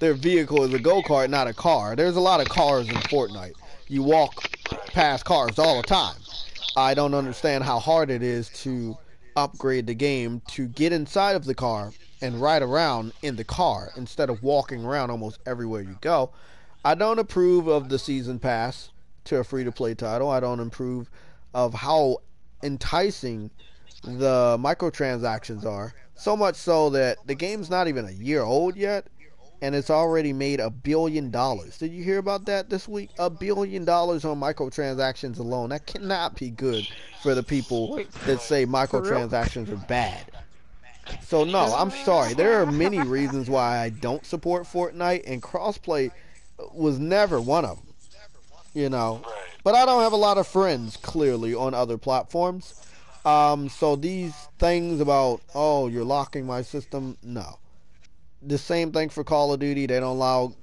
their vehicle is a go-kart, not a car. There's a lot of cars in Fortnite. You walk past cars all the time. I don't understand how hard it is to upgrade the game to get inside of the car and ride around in the car instead of walking around almost everywhere you go. I don't approve of the season pass to a free-to-play title. I don't approve of how enticing the microtransactions are. So much so that the game's not even a year old yet, and it's already made $1 billion. Did you hear about that this week? $1 billion on microtransactions alone. That cannot be good for the people that say microtransactions are bad. So no, I'm sorry. There are many reasons why I don't support Fortnite, and crossplay was never one of them. But I don't have a lot of friends clearly on other platforms. So these things about, oh, you're locking my system, no. The same thing for Call of Duty. They don't allow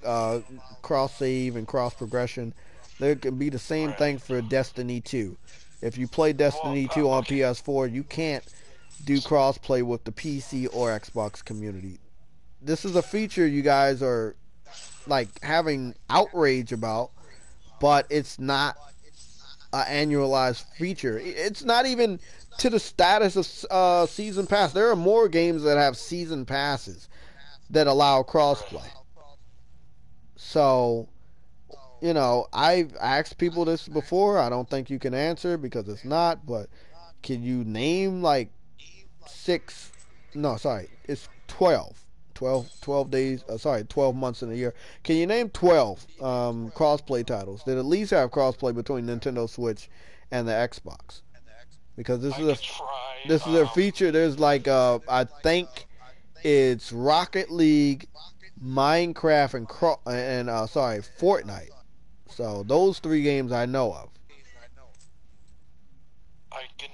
cross save and cross progression. There can be the same thing for Destiny 2. If you play Destiny 2 on PS4, you can't do crossplay with the PC or Xbox community. This is a feature you guys are like having outrage about, but it's not an annualized feature. It's not even to the status of season pass. There are more games that have season passes that allow crossplay. So, I've asked people this before. I don't think you can answer because it's not, but can you name like 6, no, sorry, it's 12 days, 12 months in a year. Can you name 12 crossplay titles that at least have crossplay between Nintendo Switch and the Xbox? Because this is a feature. There's like I think it's Rocket League, Minecraft, and Fortnite. So those 3 games I know of. I can,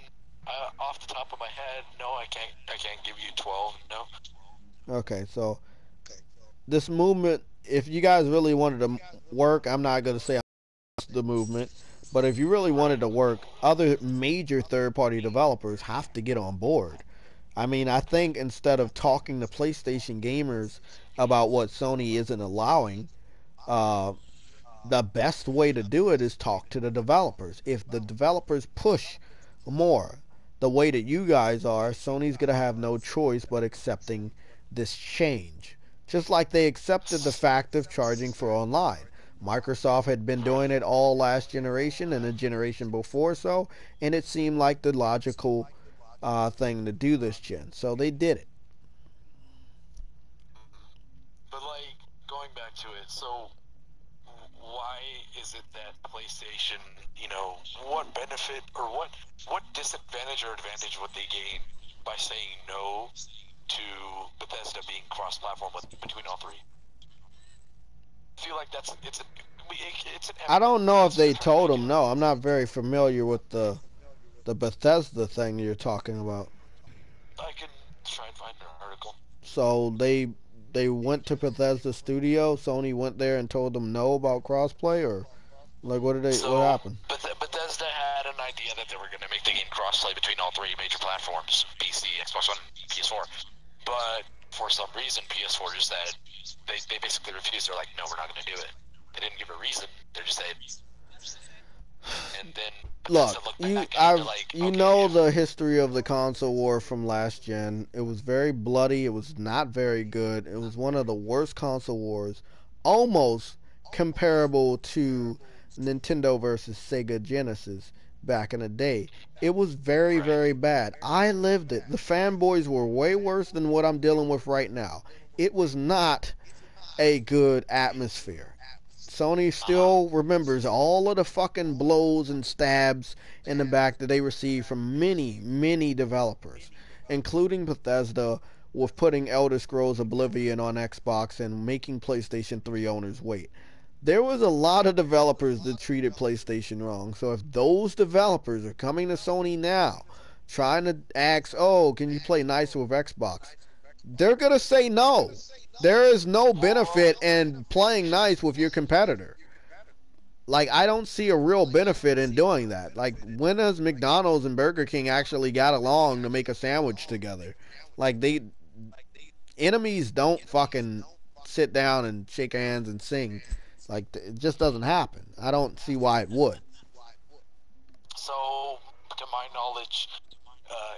off the top of my head, no, I can't give you 12. No. Okay, so this movement, if you guys really wanted to work, I'm not going to say the movement, but if you really wanted to work, other major third-party developers have to get on board. I mean, I think instead of talking to PlayStation gamers about what Sony isn't allowing, the best way to do it is talk to the developers. If the developers push more the way that you guys are, Sony's going to have no choice but accepting this change. Just like they accepted the fact of charging for online. Microsoft had been doing it all last generation and the generation before so, and it seemed like the logical thing to do this gen. So they did it. But like, going back to it, so why is it that PlayStation, what benefit or what disadvantage or advantage would they gain by saying no to Bethesda being cross-platform between all 3? I feel like it's an I don't know if they told them no. I'm not very familiar with the Bethesda thing you're talking about. I can try and find an article. So they went to Bethesda Studio. Sony went there and told them no about crossplay, or like what happened? Bethesda had an idea that they were going to make the game crossplay between all 3 major platforms: PC, Xbox One, PS4. But for some reason, PS4 just said they basically refused. They're like, no, we're not going to do it. They didn't give a reason. They just said. And then look, the history of the console war from last gen. It was very bloody. It was not very good. It was one of the worst console wars, almost comparable to Nintendo versus Sega Genesis. back in the day. It was very, very bad. I lived it. The fanboys were way worse than what I'm dealing with right now. It was not a good atmosphere. Sony still remembers all of the fucking blows and stabs in the back that they received from many, many developers, including Bethesda, with putting Elder Scrolls Oblivion on Xbox and making PlayStation 3 owners wait. There was a lot of developers that treated PlayStation wrong. So if those developers are coming to Sony now, trying to ask, oh, can you play nicer with Xbox? They're going to say no. There is no benefit in playing nice with your competitor. Like, I don't see a real benefit in doing that. Like, when has McDonald's and Burger King actually got along to make a sandwich together? Like, enemies don't fucking sit down and shake hands and sing. Like, it just doesn't happen. I don't see why it would. So, to my knowledge,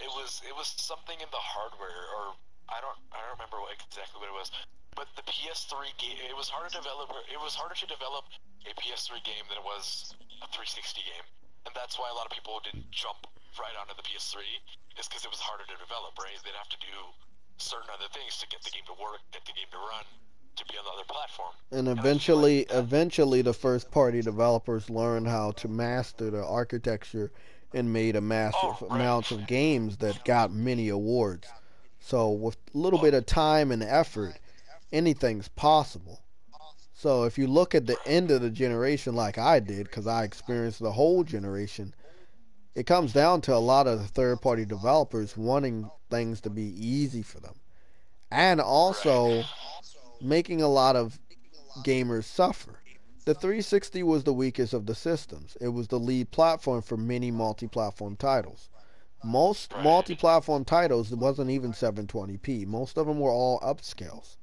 it was something in the hardware, or I don't remember exactly what it was. But the PS3 game, it was harder to develop a PS3 game than it was a 360 game, and that's why a lot of people didn't jump right onto the PS3, is because it was harder to develop. Right? They'd have to do certain other things to get the game to work, get the game to run, to be on the other platform. And eventually the first party developers learned how to master the architecture and made a massive amounts of games that got many awards. So with a little bit of time and effort, anything's possible. So if you look at the end of the generation like I did, because I experienced the whole generation, it comes down to a lot of the third party developers wanting things to be easy for them. And also making a lot of gamers suffer. The 360 was the weakest of the systems. It was the lead platform for many multi-platform titles. Most multi-platform titles wasn't even 720p. Most of them were all upscales.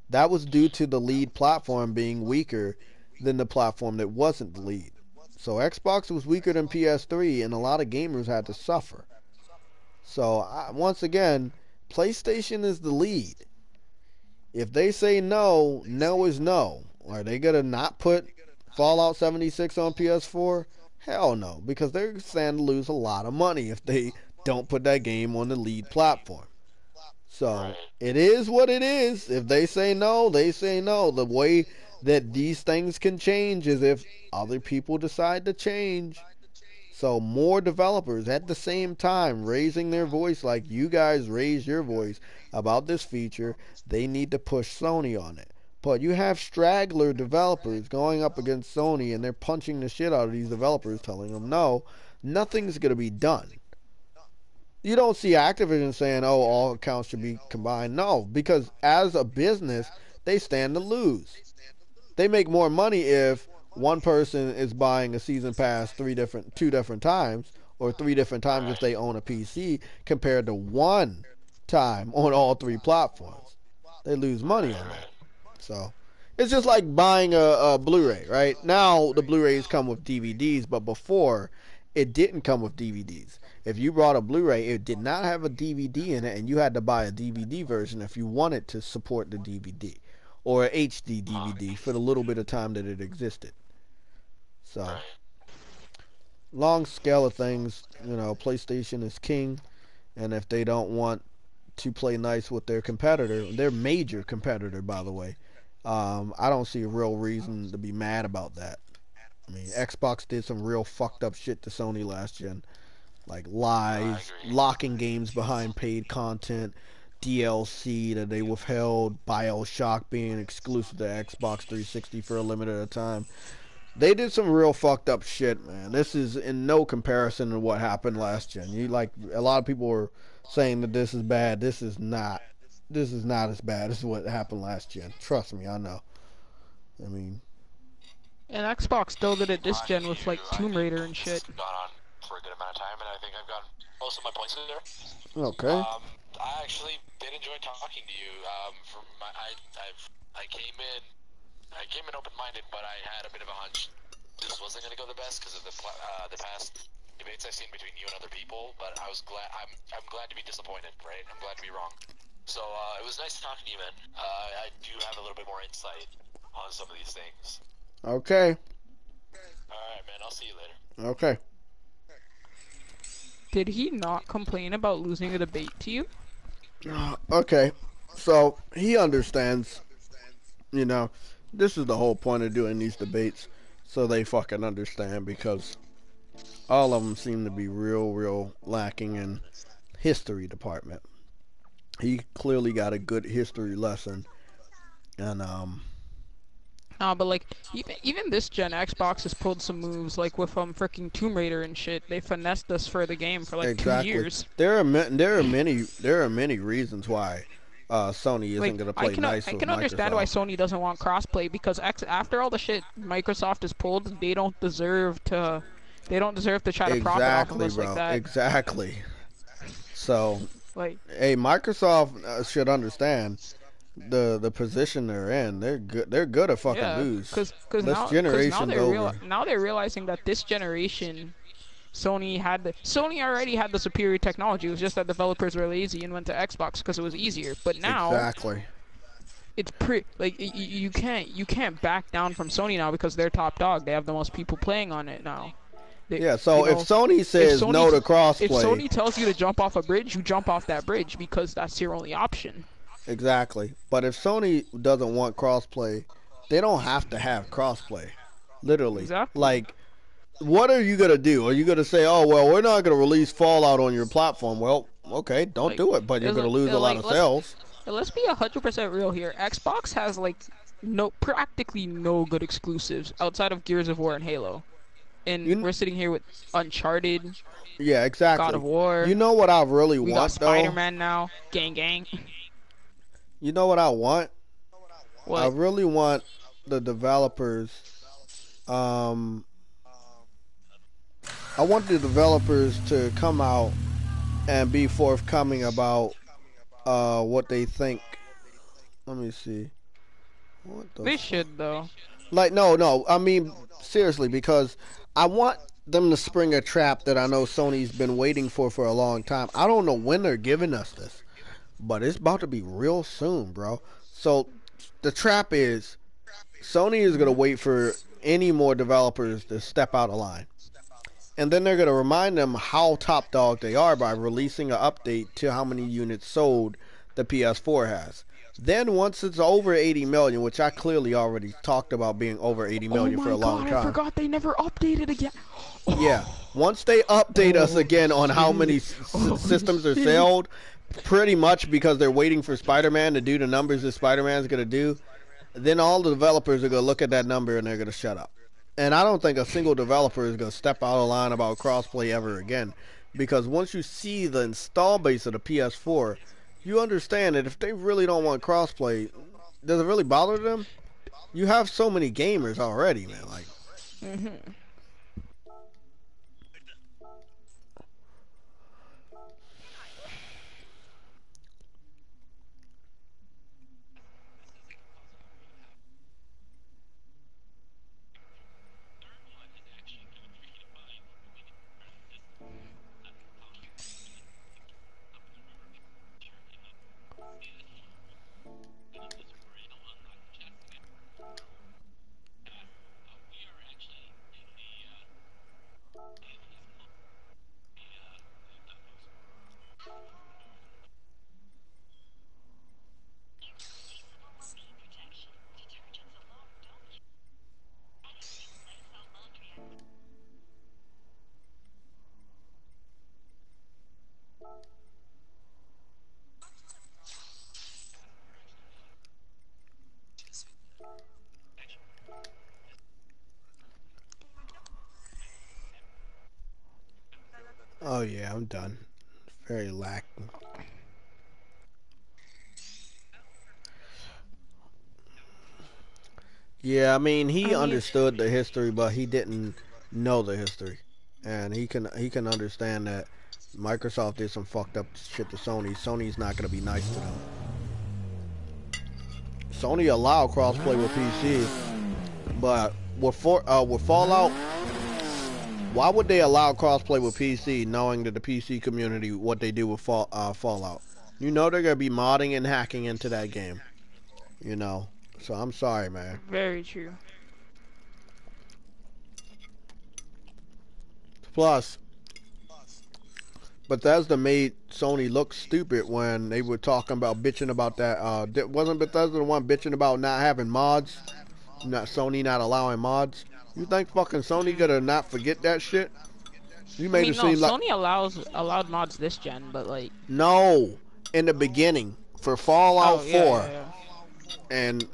That was due to the lead platform being weaker than the platform that wasn't the lead. So Xbox was weaker than PS3, and a lot of gamers had to suffer. So once again, PlayStation is the lead. If they say no, no is no. Are they going to not put Fallout 76 on PS4? Hell no, because they're standing to lose a lot of money if they don't put that game on the lead platform. So it is what it is. If they say no, they say no. The way that these things can change is if other people decide to change. So more developers at the same time raising their voice like you guys raise your voice about this feature, they need to push Sony on it. But you have straggler developers going up against Sony and they're punching the shit out of these developers, telling them no, nothing's going to be done. You don't see Activision saying, oh, all accounts should be combined. No, because as a business, they stand to lose. They make more money if one person is buying a season pass two different times, or 3 different times if they own a PC, compared to one time on all 3 platforms. They lose money on that. So it's just like buying a Blu-ray, right? Now the Blu-rays come with DVDs, but before it didn't come with DVDs. If you brought a Blu-ray, it did not have a DVD in it, and you had to buy a DVD version if you wanted to support the DVD, or a HD DVD for the little bit of time that it existed. So, long scale of things, you know, PlayStation is king, and if they don't want to play nice with their competitor, their major competitor, by the way, I don't see a real reason to be mad about that. I mean, Xbox did some real fucked up shit to Sony last gen, like lies, locking games behind paid content, DLC that they withheld, BioShock being exclusive to Xbox 360 for a limited time. They did some real fucked up shit, man. This is in no comparison to what happened last gen. A lot of people were saying that this is bad. This is not as bad as what happened last gen. Trust me, I know. I mean, and Xbox still did it this gen with like Tomb Raider and shit. Gone on for a good amount of time, and I think I've gotten most of my points in there. Okay. I actually did enjoy talking to you. I came in open-minded, but I had a bit of a hunch this wasn't going to go the best because of the past debates I've seen between you and other people. But I was glad. I'm glad to be disappointed, right? I'm glad to be wrong. So it was nice talking to you, man. I do have a little bit more insight on some of these things. Okay. All right, man. I'll see you later. Okay. Did he not complain about losing a debate to you? Okay, so he understands. You know, this is the whole point of doing these debates, so they fucking understand, because all of them seem to be real lacking in history department. He clearly got a good history lesson, and But like even this gen, Xbox has pulled some moves, like with freaking Tomb Raider and shit. They finessed us for the game for like exactly. 2 years. There are many reasons why Sony isn't gonna play nice with Microsoft. I can understand why Sony doesn't want crossplay, because after all the shit Microsoft has pulled, they don't deserve to try to profit off of us like that. Exactly. So, like, hey, Microsoft should understand the position they're in. They're good. They're good at fucking lose. Because now they're realizing that this generation, Sony already had the superior technology. It was just that developers were lazy and went to Xbox because it was easier. But now, exactly, it's you can't back down from Sony now, because they're top dog. They have the most people playing on it now. So if Sony says no to crossplay, if Sony tells you to jump off a bridge, you jump off that bridge, because that's your only option. Exactly. But if Sony doesn't want crossplay, they don't have to have crossplay. Literally. Exactly. Like, what are you going to do? Are you going to say, oh, well, we're not going to release Fallout on your platform? Well, okay, don't do it, but you're going to lose a lot of sales. Let's be 100% real here. Xbox has, like, practically no good exclusives outside of Gears of War and Halo. And we're sitting here with Uncharted. Yeah, exactly. God of War. You know what I really want, We got Spider-Man now. Gang. You know what I want? What? I really want the developers. I want the developers to come out and be forthcoming about what they think. Let me see. They should, though. Like, no. I mean, seriously, because I want them to spring a trap that I know Sony's been waiting for a long time. I don't know when they're giving us this, but it's about to be real soon, bro. So the trap is Sony is going to wait for any more developers to step out of line. And then they're going to remind them how top dog they are by releasing an update to how many units sold the PS4 has. Then once it's over 80 million, which I clearly already talked about being over 80 million for a long time. I forgot they never updated again. Yeah. Once they update us again on how many systems are sold, pretty much because they're waiting for Spider-Man to do the numbers that Spider-Man's going to do, then all the developers are going to look at that number and they're going to shut up. And I don't think a single developer is going to step out of line about crossplay ever again. Because once you see the install base of the PS4, you understand that if they really don't want crossplay, does it really bother them? You have so many gamers already, man. Like, oh yeah, I'm done. Very lacking. Yeah, I mean, he understood the history, but he didn't know the history. And he can understand that Microsoft did some fucked up shit to Sony. Sony's not going to be nice to them. Sony allowed crossplay with PC, but with Fallout, why would they allow crossplay with PC knowing that the PC community, what they do with Fallout? You know they're going to be modding and hacking into that game. You know. So I'm sorry, man. Very true. Plus, Bethesda made Sony look stupid when they were talking about bitching about that. Wasn't Bethesda the one bitching about not having mods? Not Sony not allowing mods? You think fucking Sony gonna not forget that shit? You made it seem like Sony allowed mods this gen, but like no, in the beginning for Fallout 4 and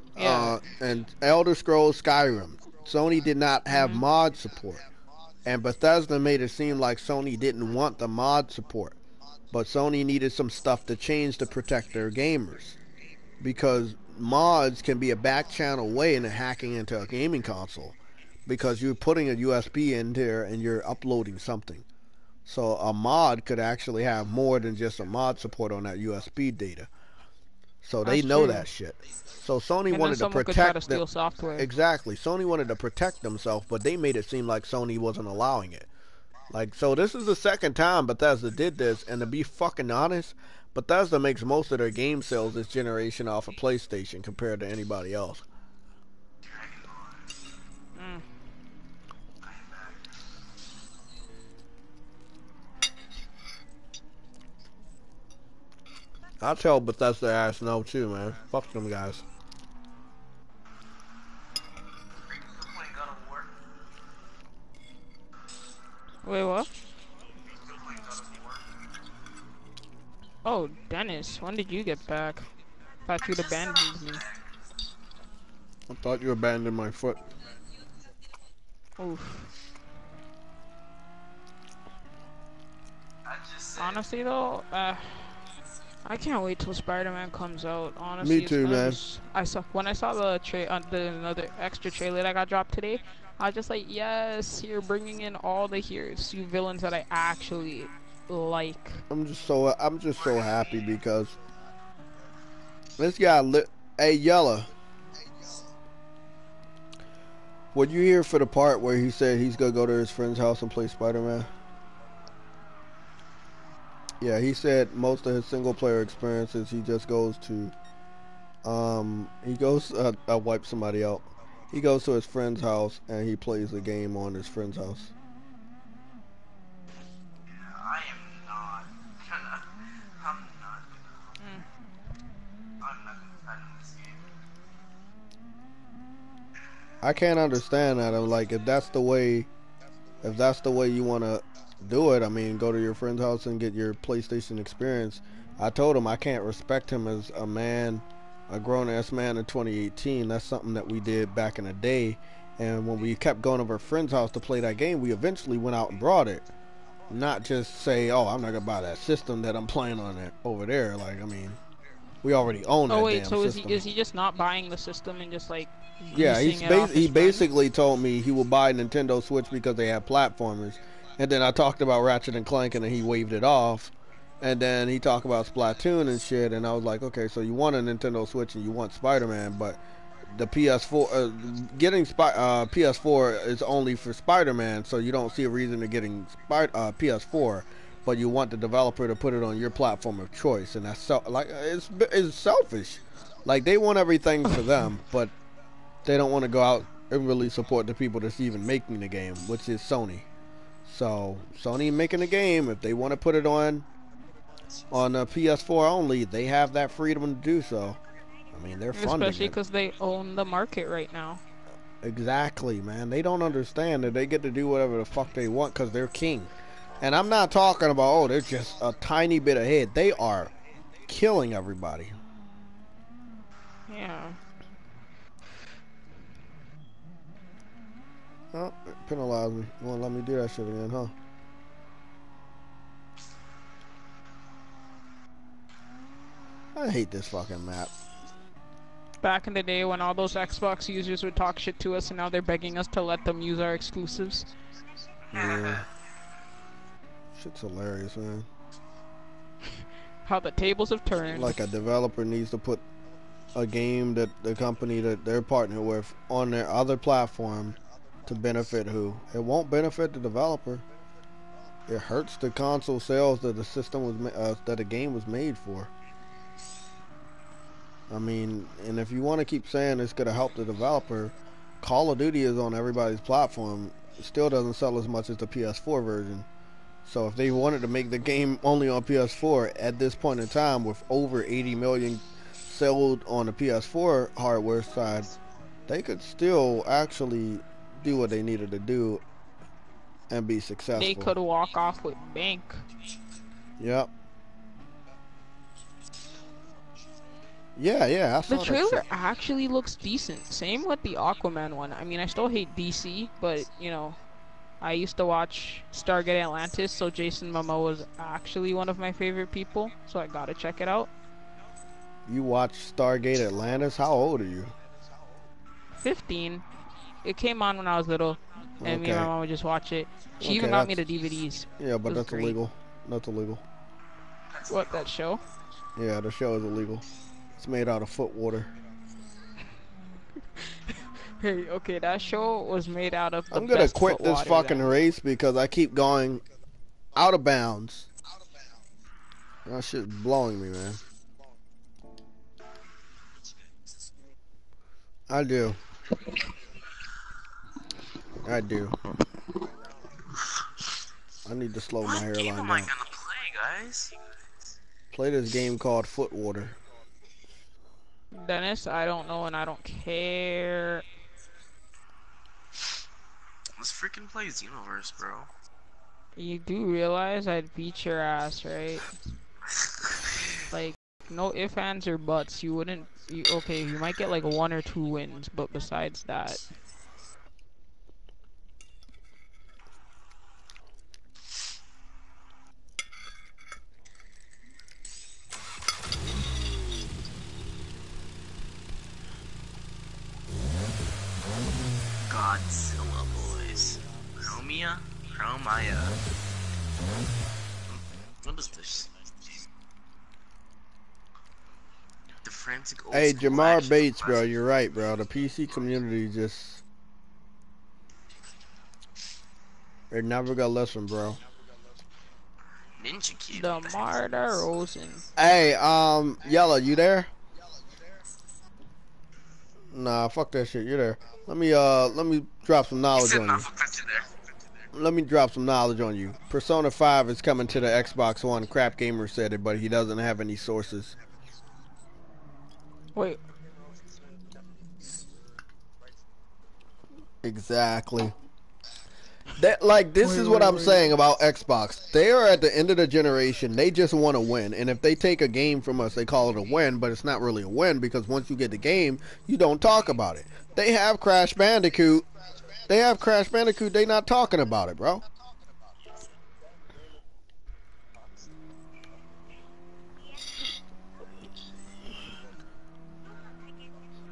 Elder Scrolls Skyrim, Sony did not have mod support. And Bethesda made it seem like Sony didn't want the mod support. But Sony needed some stuff to change to protect their gamers. Because mods can be a back channel way into hacking into a gaming console. Because you're putting a USB in there and you're uploading something. So a mod could actually have more than just a mod support on that USB data. So they know that shit. So Sony wanted to protect them. Software. Exactly. Sony wanted to protect themselves, but they made it seem like Sony wasn't allowing it. Like, so this is the second time Bethesda did this, and to be fucking honest, Bethesda makes most of their game sales this generation off of PlayStation compared to anybody else. I tell Bethesda ass no too, man. Fuck them guys. Wait, what? Oh, Dennis, when did you get back? I thought you'd abandoned me. I thought you abandoned my foot. Oof. Honestly though, I can't wait till Spider-Man comes out. Honestly, me too, man. When I saw the another extra trailer that got dropped today, I was just like, yes, you're bringing in all the heroes, you villains that I actually like. I'm just so happy because this guy hey Yella, were you here for the part where he said he's gonna go to his friend's house and play Spider-Man? Yeah, he said most of his single player experiences he just goes to I wipe somebody out. He goes to his friend's house and he plays the game on his friend's house. I am not gonna this game. I can't understand that. I'm like, if that's the way you wanna do it, I mean, go to your friend's house and get your PlayStation experience. I told him I can't respect him as a man, a grown-ass man in 2018. That's something that we did back in the day, and when we kept going to our friend's house to play that game, we eventually went out and brought it. Not just say, oh, I'm not gonna buy that system that I'm playing on it over there. Like, I mean, we already own that damn system. So is he just not buying the system and just like he basically told me he will buy Nintendo Switch because they have platformers. And then I talked about Ratchet and Clank, and then he waved it off. And then he talked about Splatoon and shit, and I was like, okay, so you want a Nintendo Switch and you want Spider-Man, but the PS4, getting PS4 is only for Spider-Man, so you don't see a reason to getting PS4, but you want the developer to put it on your platform of choice, and that's it's selfish. Like, they want everything for them, but they don't want to go out and really support the people that's even making the game, which is Sony. So Sony making a game, if they want to put it on a PS4 only, they have that freedom to do so. I mean, they're funding especially because they own the market right now. Exactly, man. They don't understand that they get to do whatever the fuck they want because they're king. And I'm not talking about, oh, they're just a tiny bit ahead. They are killing everybody. Yeah. Oh, penalize me. You won't let me do that shit again, huh? I hate this fucking map. Back in the day when all those Xbox users would talk shit to us, and now they're begging us to let them use our exclusives. Yeah. Shit's hilarious, man. How the tables have turned. Like, a developer needs to put a game that the company that they're partnered with on their other platform to benefit who? It won't benefit the developer. It hurts the console sales that the system was that the game was made for. I mean, and if you want to keep saying it's going to help the developer, Call of Duty is on everybody's platform. It still doesn't sell as much as the PS4 version. So if they wanted to make the game only on PS4 at this point in time, with over 80 million sold on the PS4 hardware side, they could still actually do what they needed to do and be successful. They could walk off with bank. Yep. Yeah. The trailer actually looks decent. Same with the Aquaman one. I mean, I still hate DC, but you know, I used to watch Stargate Atlantis, so Jason Momoa was actually one of my favorite people, so I gotta check it out. You watched Stargate Atlantis? How old are you? 15. It came on when I was little, and me and my mom would just watch it. She even got me the DVDs. Yeah, but that's illegal. That's illegal. What, that show? Yeah, the show is illegal. It's made out of foot water. Hey, okay, that show was made out of the I'm gonna quit this fucking race because I keep going out of bounds. That shit's blowing me, man. I do. I need to slow my hairline down. What game am I gonna play, guys? Play this game called Foot Water. Dennis, I don't know and I don't care. Let's freaking play Xenoverse, bro. You do realize I'd beat your ass, right? Like, no ifs, ands, or buts. You wouldn't. Okay, you might get like 1 or 2 wins, but besides that. Godzilla, boys. Chromia? What is this? The Frantic Old Hey, School Jamar Action Bates, bro, Classic. you're right, bro. The PC community just... They're never gonna listen, bro. Ninja Kid. The Marta Rosen. Hey, Yellow, you there? Nah, fuck that shit. You're there. Let me drop some knowledge on you. Let me drop some knowledge on you. Persona 5 is coming to the Xbox One. Crap Gamer said it, but he doesn't have any sources. Wait. Exactly. This is what I'm saying about Xbox. They are at the end of the generation. They just want to win. And if they take a game from us, they call it a win, but it's not really a win because once you get the game, you don't talk about it. They have Crash Bandicoot. They not talking about it, bro.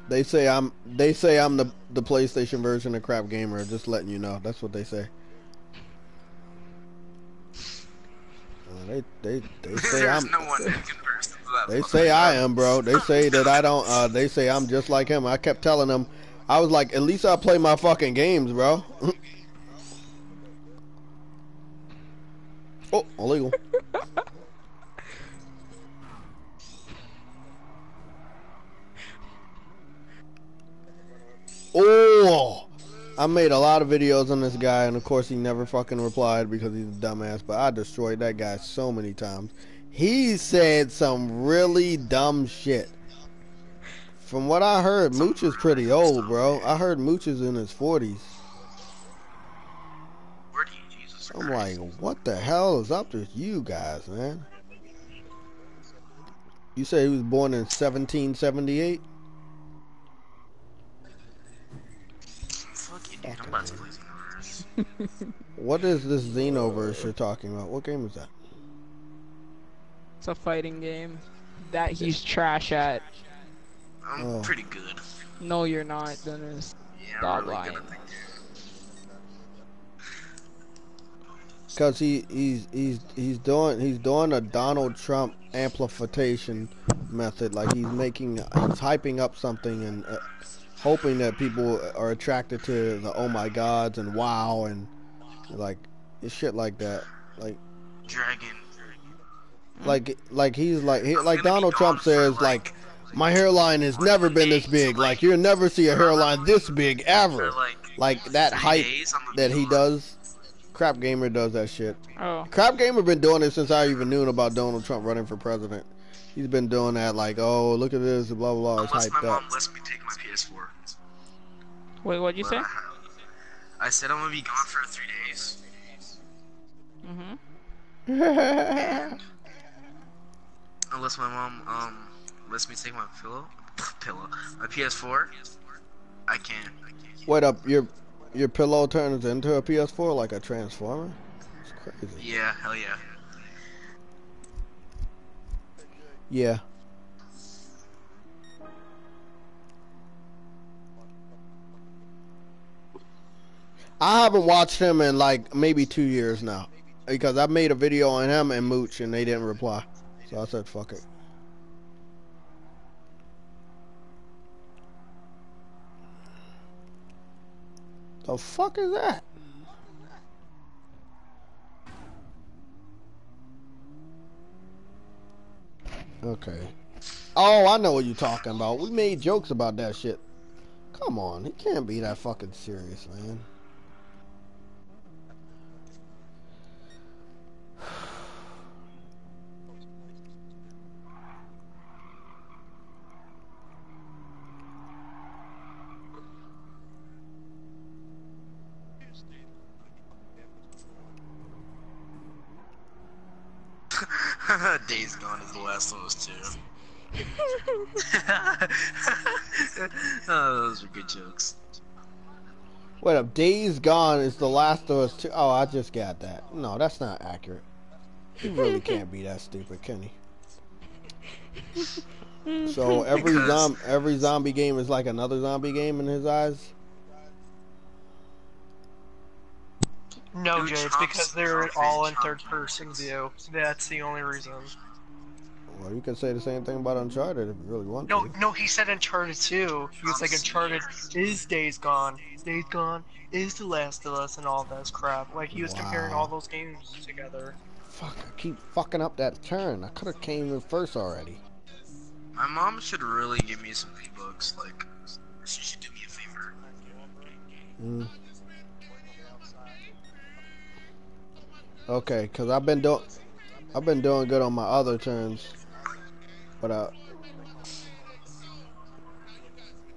They say I'm the PlayStation version of Crap Gamer. Just letting you know. That's what they say. They say I'm. No one that can burst into that. They say I am, bro. They say that I don't. They say I'm just like him. I kept telling them. I was like, at least I play my fucking games, bro. Oh, illegal. Oh, I made a lot of videos on this guy, and of course he never fucking replied because he's a dumbass, but I destroyed that guy so many times. He said some really dumb shit. From what I heard, Mooch is pretty old, bro. I heard Mooch is in his 40s. I'm like, what the hell is up with you guys, man? You say he was born in 1778? Fuck you, dude. I'm about to play Xenoverse. What is this Xenoverse you're talking about? What game is that? It's a fighting game that he's trash at. I'm pretty good. No, you're not, Dennis. Yeah, Stop I'm really lying. good at the game. Cause he's doing a Donald Trump amplification method. Like he's hyping up something and hoping that people are attracted to the oh my gods and wow and like shit like that. Like Dragon. Like he's like Donald Trump says like my hairline has never been this big. Like you'll never see a hairline this big ever. Like that hype that he does. Crap Gamer does that shit. Oh. Crap Gamer been doing it since I even knew about Donald Trump running for president. He's been doing that like, oh, look at this, blah, blah, blah. It's Unless my hyped mom up. lets me take my PS4. Wait, what'd you say? I said I'm gonna be gone for 3 days. Mm-hmm. Unless my mom lets me take my my PS4, I can't. Wait up, your pillow turns into a PS4 like a transformer? It's crazy. Yeah, hell yeah. Yeah. I haven't watched him in like maybe 2 years now. Because I made a video on him and Mooch and they didn't reply. So I said, fuck it. The fuck is that? Okay. Oh, I know what you're talking about. We made jokes about that shit. Come on, he can't be that fucking serious, man. Days Gone is the last of us too. Oh, those were good jokes. Wait up, Days Gone is the Last of Us 2. Oh, I just got that. No, that's not accurate. He really can't be that stupid, can he? So every zombie game is like another zombie game in his eyes? No, Jay, it's because they're all in third-person view. That's the only reason. Well, you can say the same thing about Uncharted if you really want to. No, he said Uncharted 2. He was like, Uncharted is Days Gone. Days Gone is The Last of Us and all this crap. Like, he was comparing all those games together. Fuck, I keep fucking up that turn. I could have came in first already. My mom should really give me some V-Bucks. Like, she should do me a favor. Okay, cause I've been doing good on my other turns, but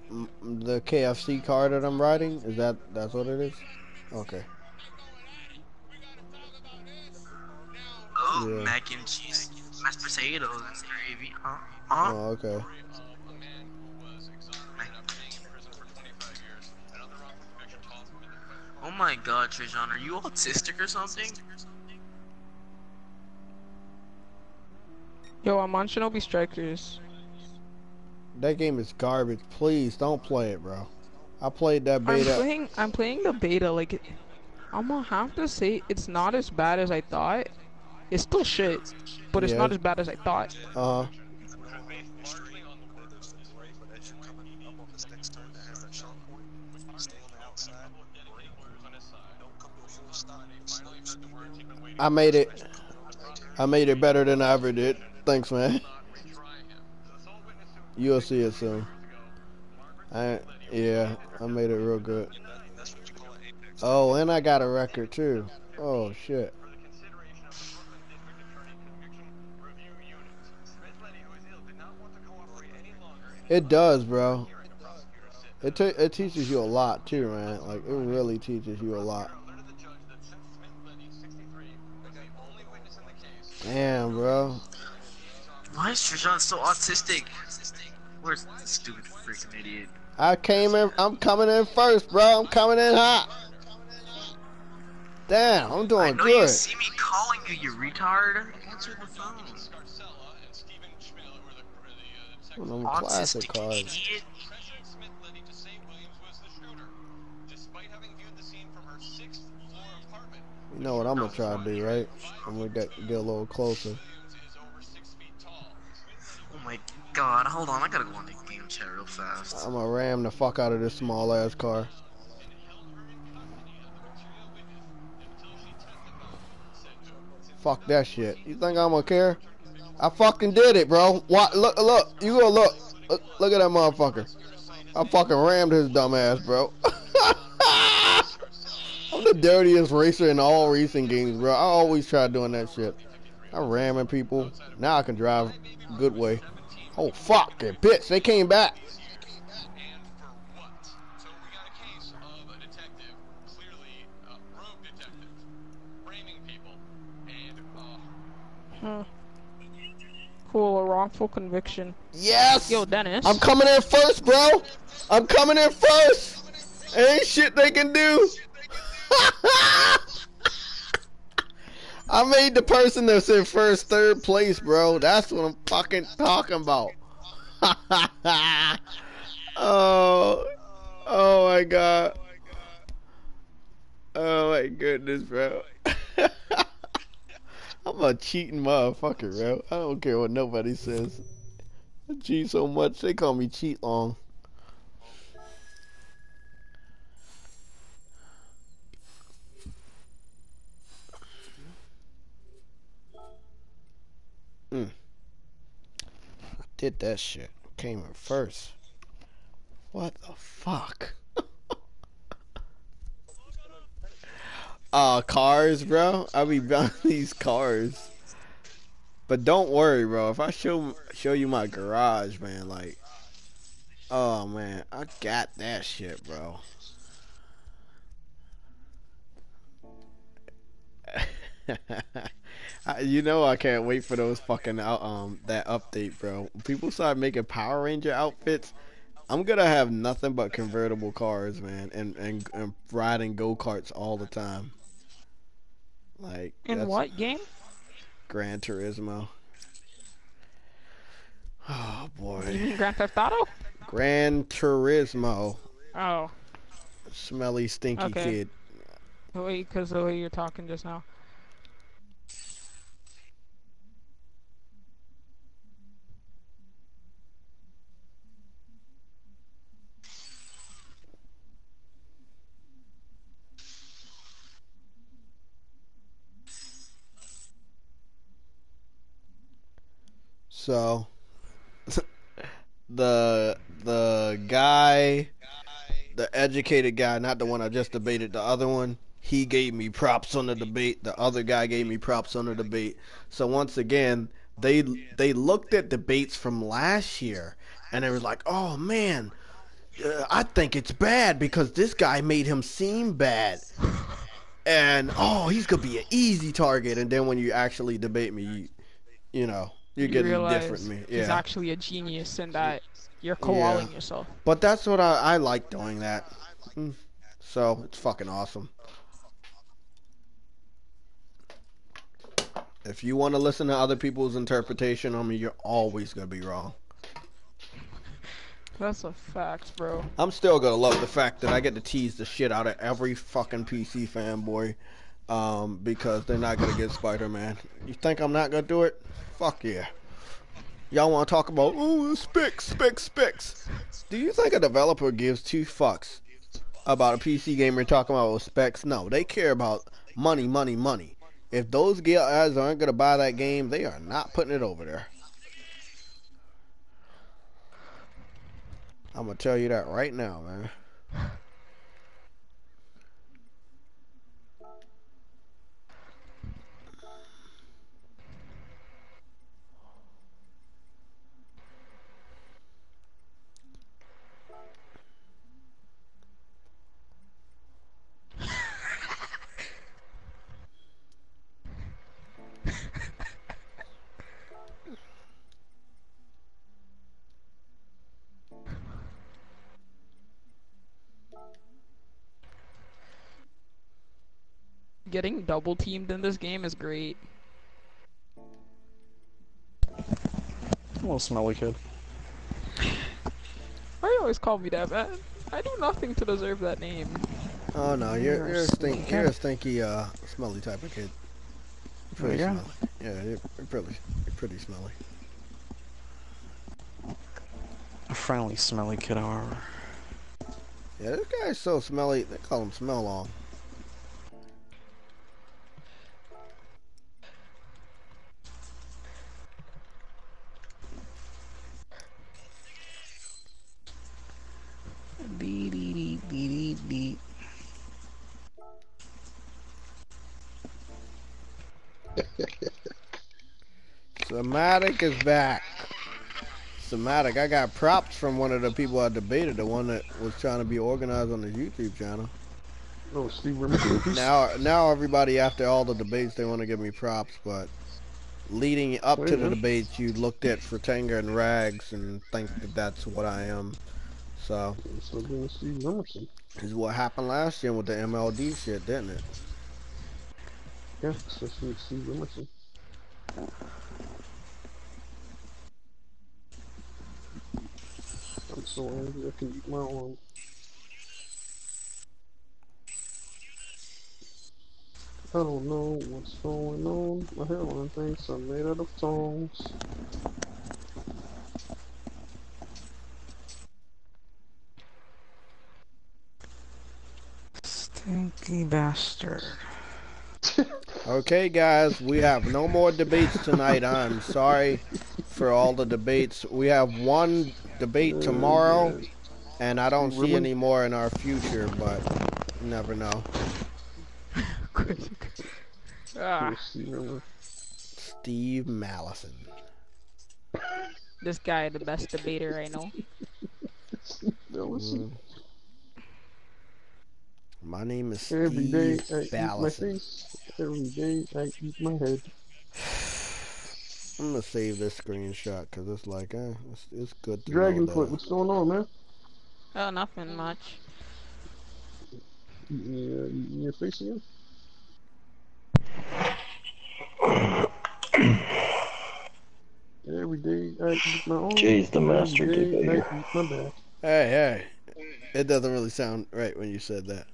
the KFC car that I'm riding that's what it is? Okay. Oh, Yeah. mac and cheese, mashed potatoes and gravy. Oh, okay. Oh my God, Trajan, are you autistic or something? Yo, I'm on Shinobi Strikers. That game is garbage. Please don't play it, bro. I played that beta. I'm playing the beta. Like, I'm gonna have to say it's not as bad as I thought. It's still shit, but it's not as bad as I thought. I made it better than I ever did. Thanks, man. You'll see it soon. Yeah, I made it real good. Oh, and I got a record too. Oh shit. It does, bro. It teaches you a lot too, man. Like, it really teaches you a lot. Damn, bro. Why is Trajan so autistic? Where's this stupid freaking idiot? I'm coming in first, bro. I'm coming in hot. Damn, I'm doing good. I know you see me calling you, you retard. Answer the phone. One of them classic cards. Idiot. You know what I'm gonna try to do, right? I'm gonna get a little closer. Oh my God, hold on, I gotta go on the game chat real fast. I'm gonna ram the fuck out of this small ass car. Fuck that shit. You think I'm gonna care? I fucking did it, bro. What? Look, you gonna look. Look at that motherfucker. I fucking rammed his dumb ass, bro. I'm the dirtiest racer in all racing games, bro. I always try doing that shit. I'm ramming people. Now I can drive good way. Oh, fuck. They bitch. They came back. Cool, a wrongful conviction. Yes! Yo, Dennis. I'm coming in first, bro! I'm coming in first! Ain't shit they can do! I made the person that's in first, third place, bro. That's what I'm fucking talking about. Oh my god. Oh my goodness, bro. I'm a cheating motherfucker, bro. I don't care what nobody says. I cheat so much, they call me cheat long. I did that shit. Came in first. What the fuck? Cars, bro. I be buying these cars. But don't worry, bro. If I show you my garage, man, like, oh man, I got that shit, bro. You know I can't wait for those fucking that update, bro. People start making Power Ranger outfits. I'm gonna have nothing but convertible cars, man, and riding go-karts all the time. Like, in what game? Gran Turismo. Oh boy. You mean Grand Theft Auto? Gran Turismo. Oh. Smelly, stinky kid. Wait, because the way you're talking just now. So the guy, the educated guy, not the one I just debated, the other one, he gave me props on the debate. The other guy gave me props on the debate. So once again, they looked at debates from last year and they was like, oh man, I think it's bad because this guy made him seem bad. And oh, he's gonna be an easy target. And then when you actually debate me, you know, you're getting different me. Yeah. He's actually a genius and that you're co-walling yourself. But that's what I like doing that. So it's fucking awesome. If you want to listen to other people's interpretation on me, you're always gonna be wrong. That's a fact, bro. I'm still gonna love the fact that I get to tease the shit out of every fucking PC fanboy, because they're not gonna get Spider-Man. You think I'm not gonna do it? Fuck yeah. Y'all want to talk about specs? Do you think a developer gives two fucks about a PC gamer talking about specs? No, they care about money. If those guys aren't gonna buy that game, they are not putting it over there. I'm gonna tell you that right now, man. Getting double teamed in this game is great. A little smelly kid. Why you always call me that, man? I do nothing to deserve that name. Oh no, you're a stinky, smelly type of kid. Pretty smelly. Yeah, you're pretty smelly. A friendly, smelly kid, however. Yeah, this guy's so smelly. They call him Smell Long. Somatic is back. Somatic, I got props from one of the people I debated, the one that was trying to be organized on the YouTube channel. Oh, Steve Remerson. Now everybody, after all the debates, they want to give me props, but leading up to the debates, you looked at Fratanga and Rags and think that that's what I am. So, Still being Steve Remerson. Is what happened last year with the MLD shit, didn't it? Yeah, especially with Steve Remerson. I'm so angry I can eat my arm. I don't know what's going on. My hairline thinks I'm made out of tongs. Stinky bastard. Okay, guys, we have no more debates tonight. I'm sorry for all the debates. We have one debate tomorrow, and I don't see any more in our future, but you never know. Steve Mallison. This guy, the best debater I know. My name is Steve Mallison. Every day I eat my head. I'm gonna save this screenshot because it's like, it's good to Dragonfoot, what's going on, man? Oh, nothing much. Eating your face again? Every day I eat my own. Jay's the master debater. I eat my back. Hey. It doesn't really sound right when you said that.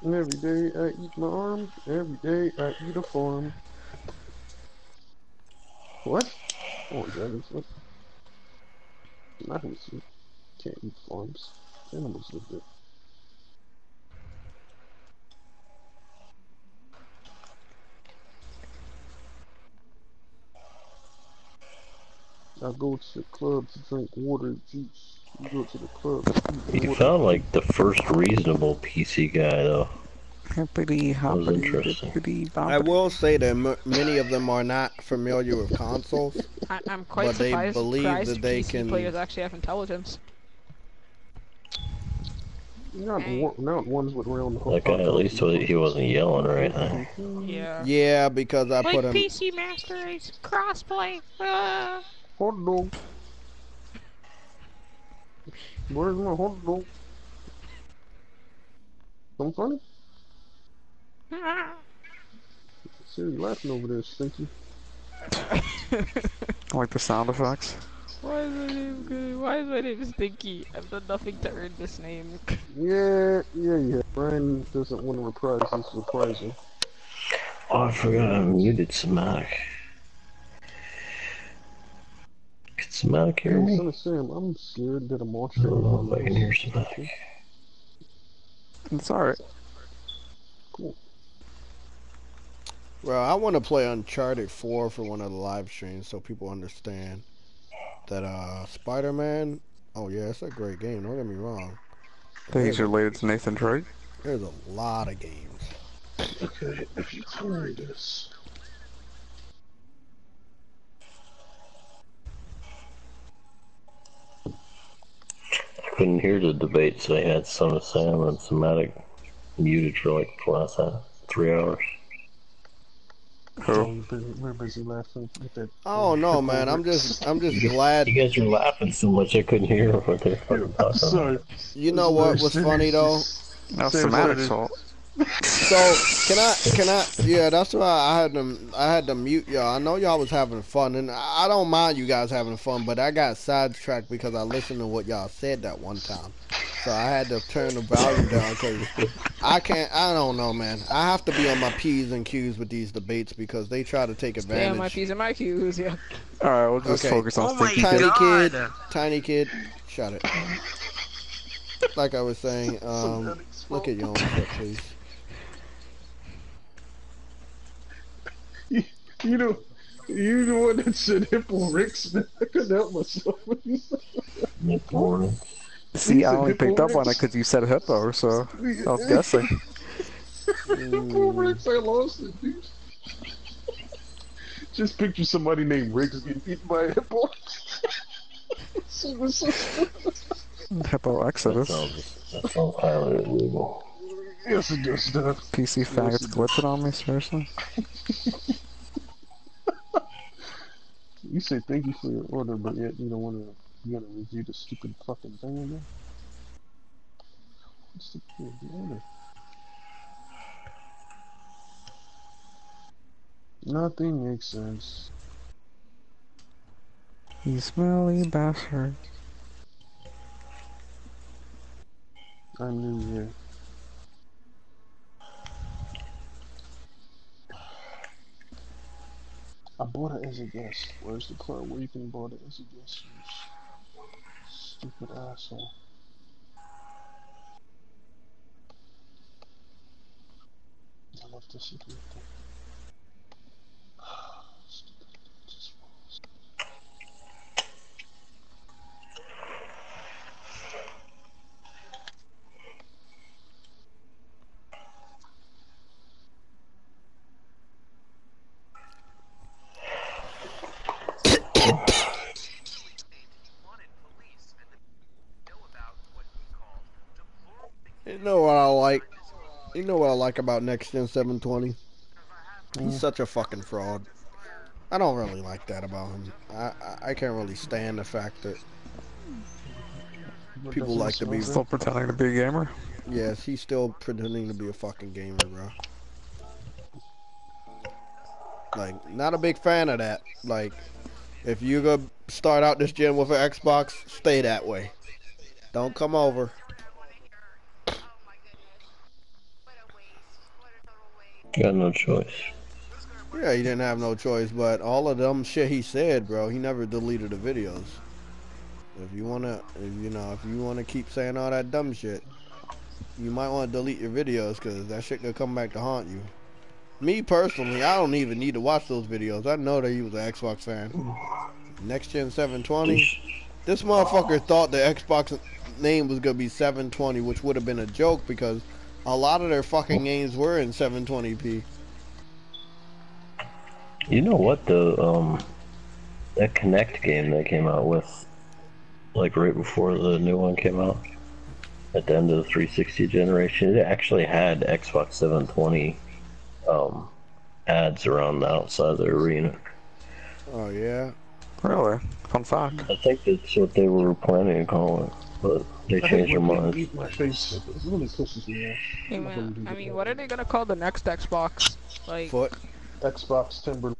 Every day I eat my arm. Every day I eat a farm. What? Oh, Dragonfoot. Animals can't eat farms. Animals live there. I go to the club to drink water juice. You go to the club to eat You water. found like the first reasonable PC guy though. Hippity hoppity, hippity I will say that many of them are not familiar with consoles. I'm quite surprised. But they believe that they PC can. Players actually have intelligence. Not ones with real. That guy at least he wasn't yelling or anything. Yeah. Yeah, because I put him. PC Master Race crossplay. Hot dog. Where's my hot dog? Something funny? See you laughing over there, Stinky. I like the sound effects. Why is my name good? Why is my name Stinky? I've done nothing to earn this name. Yeah. Brian doesn't want to reprise his reprisal. Oh, I forgot I muted Somatic. Can Somatic hear me? Son of Sam, I'm scared that a monster. I don't know if I can hear Somatic. It's alright. Cool. Well, I want to play Uncharted 4 for one of the live streams so people understand that Spider-Man. Oh yeah, it's a great game. Don't get me wrong. I think it's related to Nathan Drake. There's a lot of games. Okay, if you play this. I couldn't hear the debate, so I had Son of Sam and Somatic muted for like the last 3 hours. Cool. We're busy laughing at that. Oh no, man! I'm just glad. You guys were laughing so much I couldn't hear what they're fucking talking Sorry. You know what was funny though? That's Somatic's fault. So can I? Yeah, that's why I had to mute y'all. I know y'all was having fun, and I don't mind you guys having fun, but I got sidetracked because I listened to what y'all said that one time. So I had to turn the volume down because I don't know, man. I have to be on my P's and Q's with these debates because they try to take advantage. Stay on my P's and my Q's, yeah. Alright, we'll just focus on Tiny kid, shut it. Like I was saying, look at your own shit, please. You know the one that said Hippo Ricks. I couldn't help myself. Hippo. See, I only picked up on it because you said hippo, so I was guessing. Hippo Ricks, I lost it, dude. Just picture somebody named Riggs getting eaten by a hippo. Hippo Exodus. That sounds highly illegal. Yes, it does, Steph. PC faggots glitching on me, seriously? You say thank you for your order, but yet you don't want to. You gotta review the stupid fucking thing again. What's the order? Nothing makes sense. You smelly bastard. I'm new here. I bought it as a guest. Where's the club where you can buy it as a guest? You stupid asshole. I love this again. You know what I like? You know what I like about Next Gen 720? He's such a fucking fraud. I don't really like that about him. I can't really stand the fact that people like to be still pretending to be a gamer. Yes, he's still pretending to be a fucking gamer, bro. Like, not a big fan of that. Like, if you're gonna start out this gen with an Xbox, stay that way. Don't come over. Got no choice. Yeah, he didn't have no choice, but all of them shit he said, bro, he never deleted the videos. If you wanna keep saying all that dumb shit, you might want to delete your videos, because that shit could come back to haunt you. Me personally, I don't even need to watch those videos. I know that he was an Xbox fan. Next Gen 720. This motherfucker thought the Xbox name was gonna be 720, which would have been a joke because a lot of their fucking games were in 720p. You know what though? That Connect game they came out with, like right before the new one came out, at the end of the 360 generation, it actually had Xbox 720 ads around the outside of the arena. Oh yeah? Really? Fun fact. I think that's what they were planning to call it, but they changed their mind. My face. It really pisses me off. Hey man, I mean, what are they gonna call the next Xbox? Like Foot. Xbox Timberland.